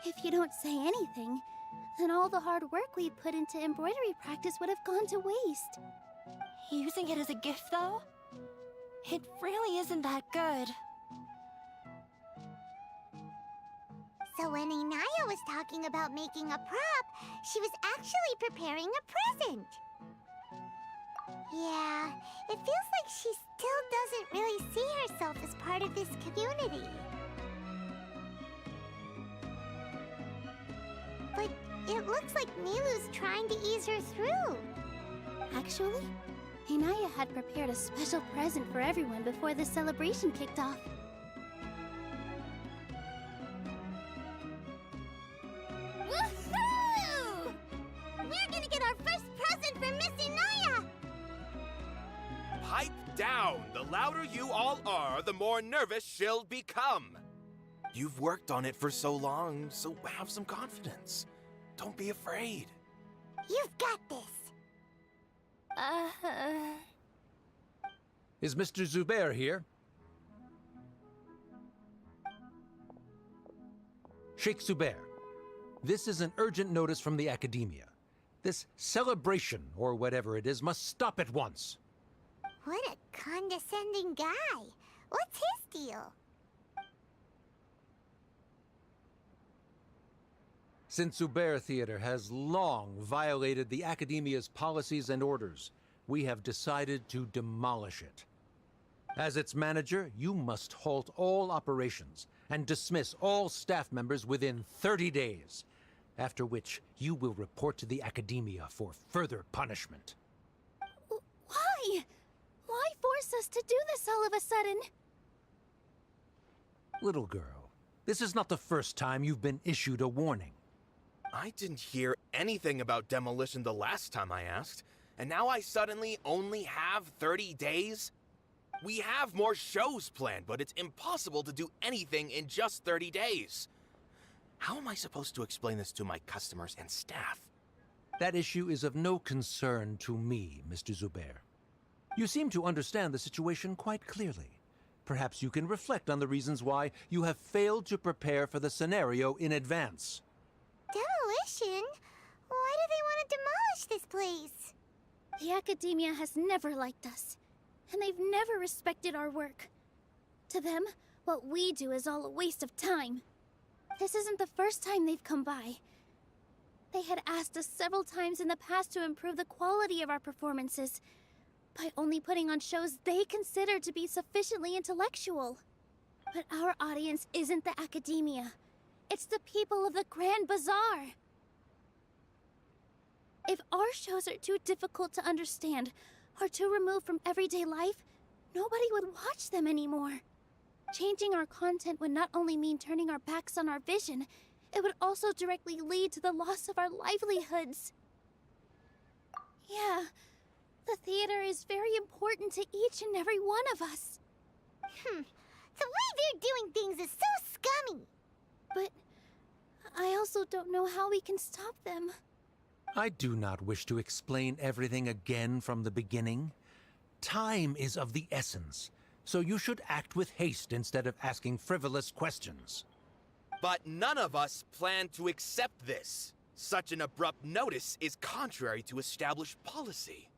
If you don't say anything, then all the hard work we put into embroidery practice would have gone to waste. Using it as a gift, though? It really isn't that good. So when Inaya was talking about making a prop, she was actually preparing a present. Yeah, it feels like she still doesn't really see herself as part of this community. But it looks like Nilu's trying to ease her through. Actually, Inaya had prepared a special present for everyone before the celebration kicked off. Woohoo! We're gonna get our first present from Miss Inaya! Pipe down! The louder you all are, the more nervous she'll become. You've worked on it for so long, so have some confidence. Don't be afraid. You've got this. Is Mr. Zubair here? Sheikh Zubair, this is an urgent notice from the Academia. This celebration, or whatever it is, must stop at once. What a condescending guy. What's his deal? Since Zubair Theater has long violated the Academia's policies and orders, we have decided to demolish it. As its manager, you must halt all operations and dismiss all staff members within 30 days, after which you will report to the Academia for further punishment. Why? Why force us to do this all of a sudden? Little girl, this is not the first time you've been issued a warning. I didn't hear anything about demolition the last time I asked, and now I suddenly only have 30 days? We have more shows planned, but it's impossible to do anything in just 30 days. How am I supposed to explain this to my customers and staff? That issue is of no concern to me, Mr. Zubair. You seem to understand the situation quite clearly. Perhaps you can reflect on the reasons why you have failed to prepare for the scenario in advance. Demolition? Why do they want to demolish this place? The Academia has never liked us, and they've never respected our work. To them, what we do is all a waste of time. This isn't the first time they've come by. They had asked us several times in the past to improve the quality of our performances by only putting on shows they consider to be sufficiently intellectual. But our audience isn't the Academia. It's the people of the Grand Bazaar. If our shows are too difficult to understand or too removed from everyday life, nobody would watch them anymore. Changing our content would not only mean turning our backs on our vision, it would also directly lead to the loss of our livelihoods. Yeah, the theater is very important to each and every one of us. The way they're doing things is so scummy. But I also don't know how we can stop them. I do not wish to explain everything again from the beginning. Time is of the essence, so you should act with haste instead of asking frivolous questions. But none of us plan to accept this. Such an abrupt notice is contrary to established policy.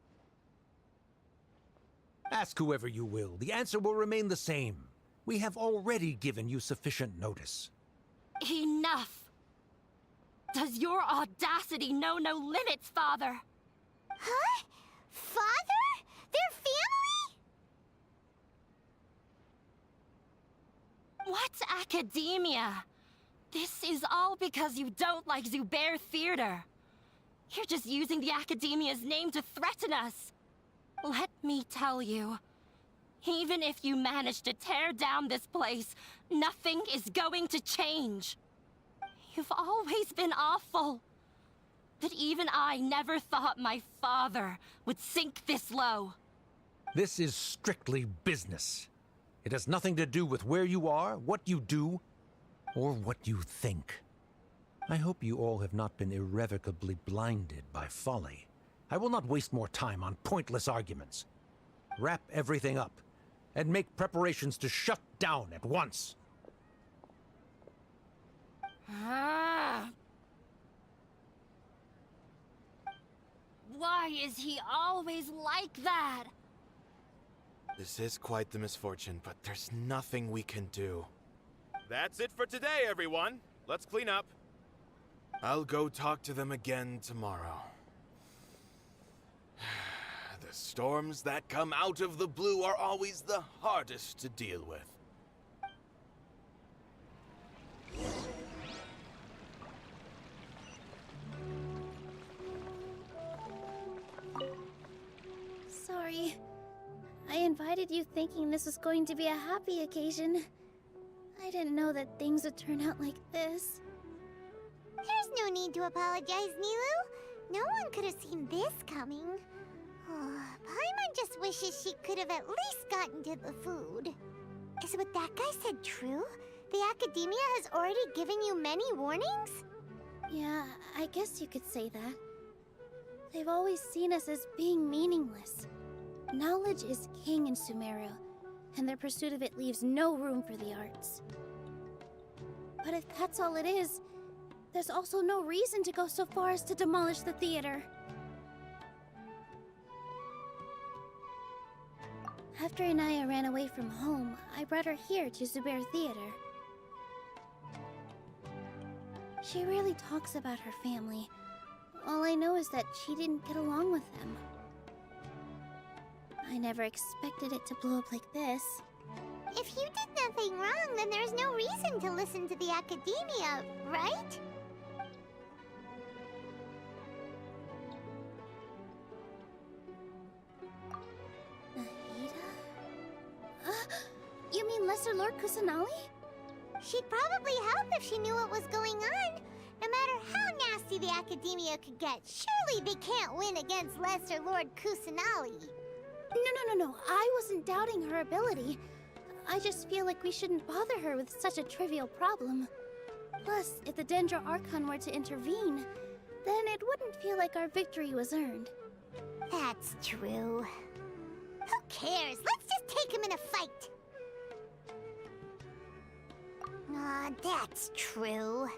Ask whoever you will. The answer will remain the same. We have already given you sufficient notice. Enough! Does your audacity know no limits, Father? Huh? Father? Their family? What's academia? This is all because you don't like Zubair Theater. You're just using the Academia's name to threaten us. Let me tell you, even if you manage to tear down this place, nothing is going to change. You've always been awful. But even I never thought my father would sink this low. This is strictly business. It has nothing to do with where you are, what you do, or what you think. I hope you all have not been irrevocably blinded by folly. I will not waste more time on pointless arguments. Wrap everything up, and make preparations to shut down at once. Why is he always like that? This is quite the misfortune, but there's nothing we can do. That's it for today, everyone. Let's clean up. I'll go talk to them again tomorrow. The storms that come out of the blue are always the hardest to deal with. Sorry. I invited you thinking this was going to be a happy occasion. I didn't know that things would turn out like this. There's no need to apologize, Nilu. No one could have seen this coming. Paimon just wishes she could have at least gotten to the food. Is what that guy said true? The Academia has already given you many warnings? Yeah, I guess you could say that. They've always seen us as being meaningless. Knowledge is king in Sumeru, and their pursuit of it leaves no room for the arts. But if that's all it is, there's also no reason to go so far as to demolish the theater. After Inaya ran away from home, I brought her here to Zubair Theater. She rarely talks about her family. All I know is that she didn't get along with them. I never expected it to blow up like this. If you did nothing wrong, then there's no reason to listen to the academia, right? You mean Lesser Lord Kusanali? She'd probably help if she knew what was going on. No matter how nasty the academia could get, surely they can't win against Lesser Lord Kusanali. No. I wasn't doubting her ability. I just feel like we shouldn't bother her with such a trivial problem. Plus, if the Dendro Archon were to intervene, then it wouldn't feel like our victory was earned. That's true. Who cares? Let's just take him in a fight. That's true.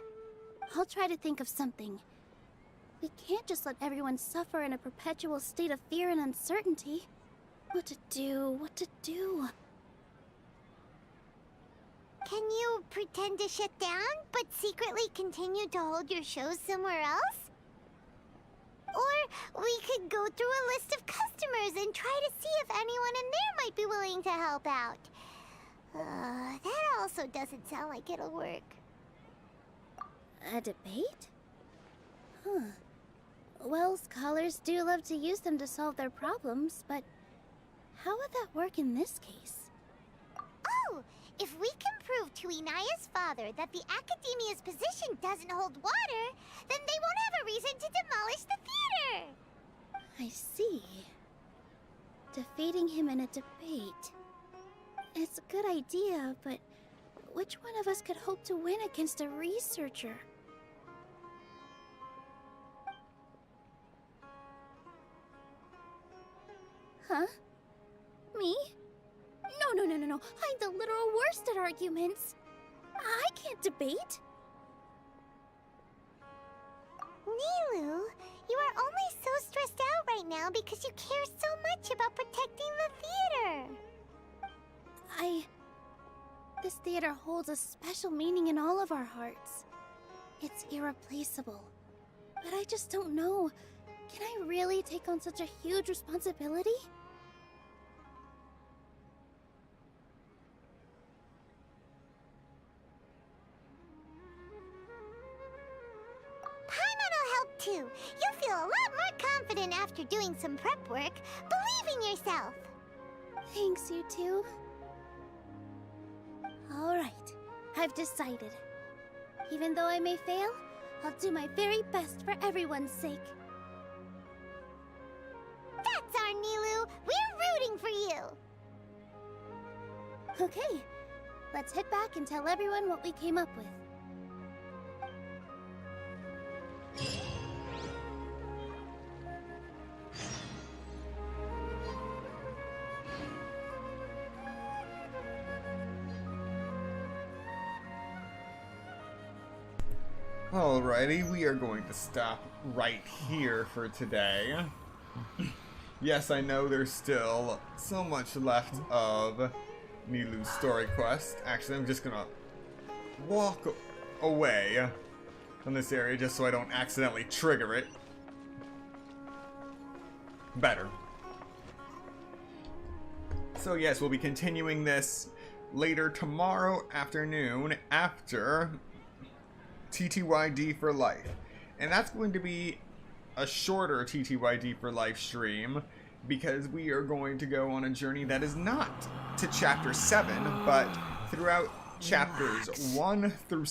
I'll try to think of something. We can't just let everyone suffer in a perpetual state of fear and uncertainty. What to do? Can you pretend to shut down, but secretly continue to hold your shows somewhere else? Or we could go through a list of customers and try to see if anyone in there might be willing to help out. That also doesn't sound like it'll work. A debate? Huh. Well, scholars do love to use them to solve their problems, but how would that work in this case? Oh! If we can prove to Inaya's father that the Academia's position doesn't hold water, then they won't have a reason to demolish the theater! I see. Defeating him in a debate. It's a good idea, but which one of us could hope to win against a researcher? Huh? Me? No. I'm the literal worst at arguments. I can't debate. Nilu, you are only so stressed out right now because you care so much about protecting the theater. This theater holds a special meaning in all of our hearts. It's irreplaceable. But I just don't know. Can I really take on such a huge responsibility? Paimon'll help too. You'll feel a lot more confident after doing some prep work. Believe in yourself. Thanks, you two. Alright, I've decided. Even though I may fail, I'll do my very best for everyone's sake. That's our Nilu! We're rooting for you! Okay, let's head back and tell everyone what we came up with. Alrighty, we are going to stop right here for today. Yes, I know there's still so much left of Nilu's story quest. Actually, I'm just gonna walk away from this area just so I don't accidentally trigger it. Better. So yes, we'll be continuing this later tomorrow afternoon after TTYD for Life. And that's going to be a shorter TTYD for Life stream because we are going to go on a journey that is not to chapter 7, but throughout chapters 1 through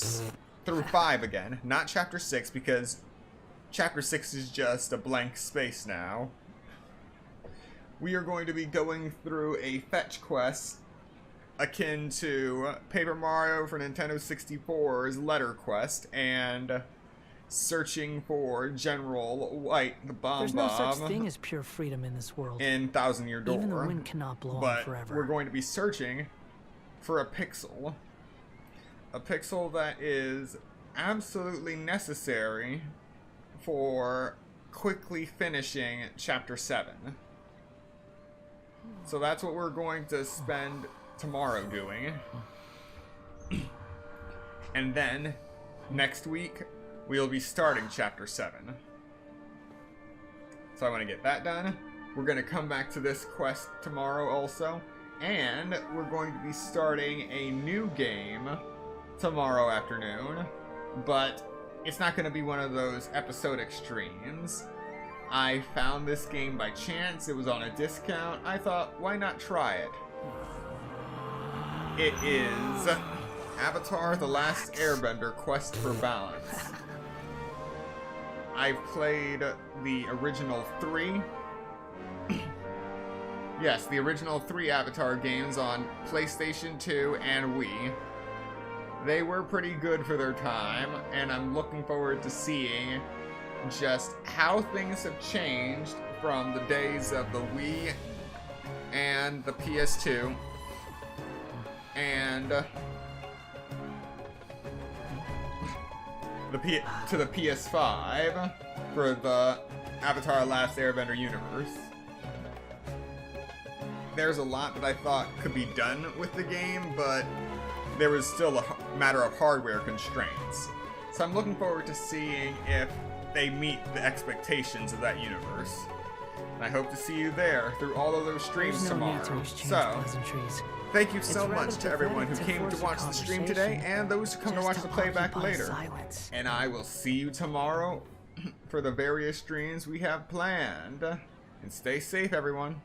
5 again. Not chapter 6 because chapter 6 is just a blank space now. We are going to be going through a fetch quest akin to Paper Mario for Nintendo 64's Letter Quest, and searching for General White the Bomb There's no such thing as pure freedom in this world. in Thousand Year Door. Even the wind cannot blow on but forever. we're going to be searching for a pixel. A pixel that is absolutely necessary for quickly finishing Chapter 7. So that's what we're going to spend tomorrow doing. And then, next week, we'll be starting Chapter 7. So I want to get that done. We're going to come back to this quest tomorrow also. And we're going to be starting a new game tomorrow afternoon. But it's not going to be one of those episodic streams. I found this game by chance. It was on a discount. I thought, why not try it? It is Avatar: The Last Airbender Quest for Balance. I've played the original 3. Yes, the original 3 Avatar games on PlayStation 2 and Wii. They were pretty good for their time, and I'm looking forward to seeing just how things have changed from the days of the Wii and the PS2 and to the PS5 for the Avatar: Last Airbender universe. There's a lot that I thought could be done with the game, but there was still a matter of hardware constraints. So I'm looking forward to seeing if they meet the expectations of that universe. And I hope to see you there through all of those streams tomorrow. So, thank you so much to everyone who came to watch the stream today and those who come to watch the playback later. And I will see you tomorrow for the various streams we have planned. And stay safe, everyone.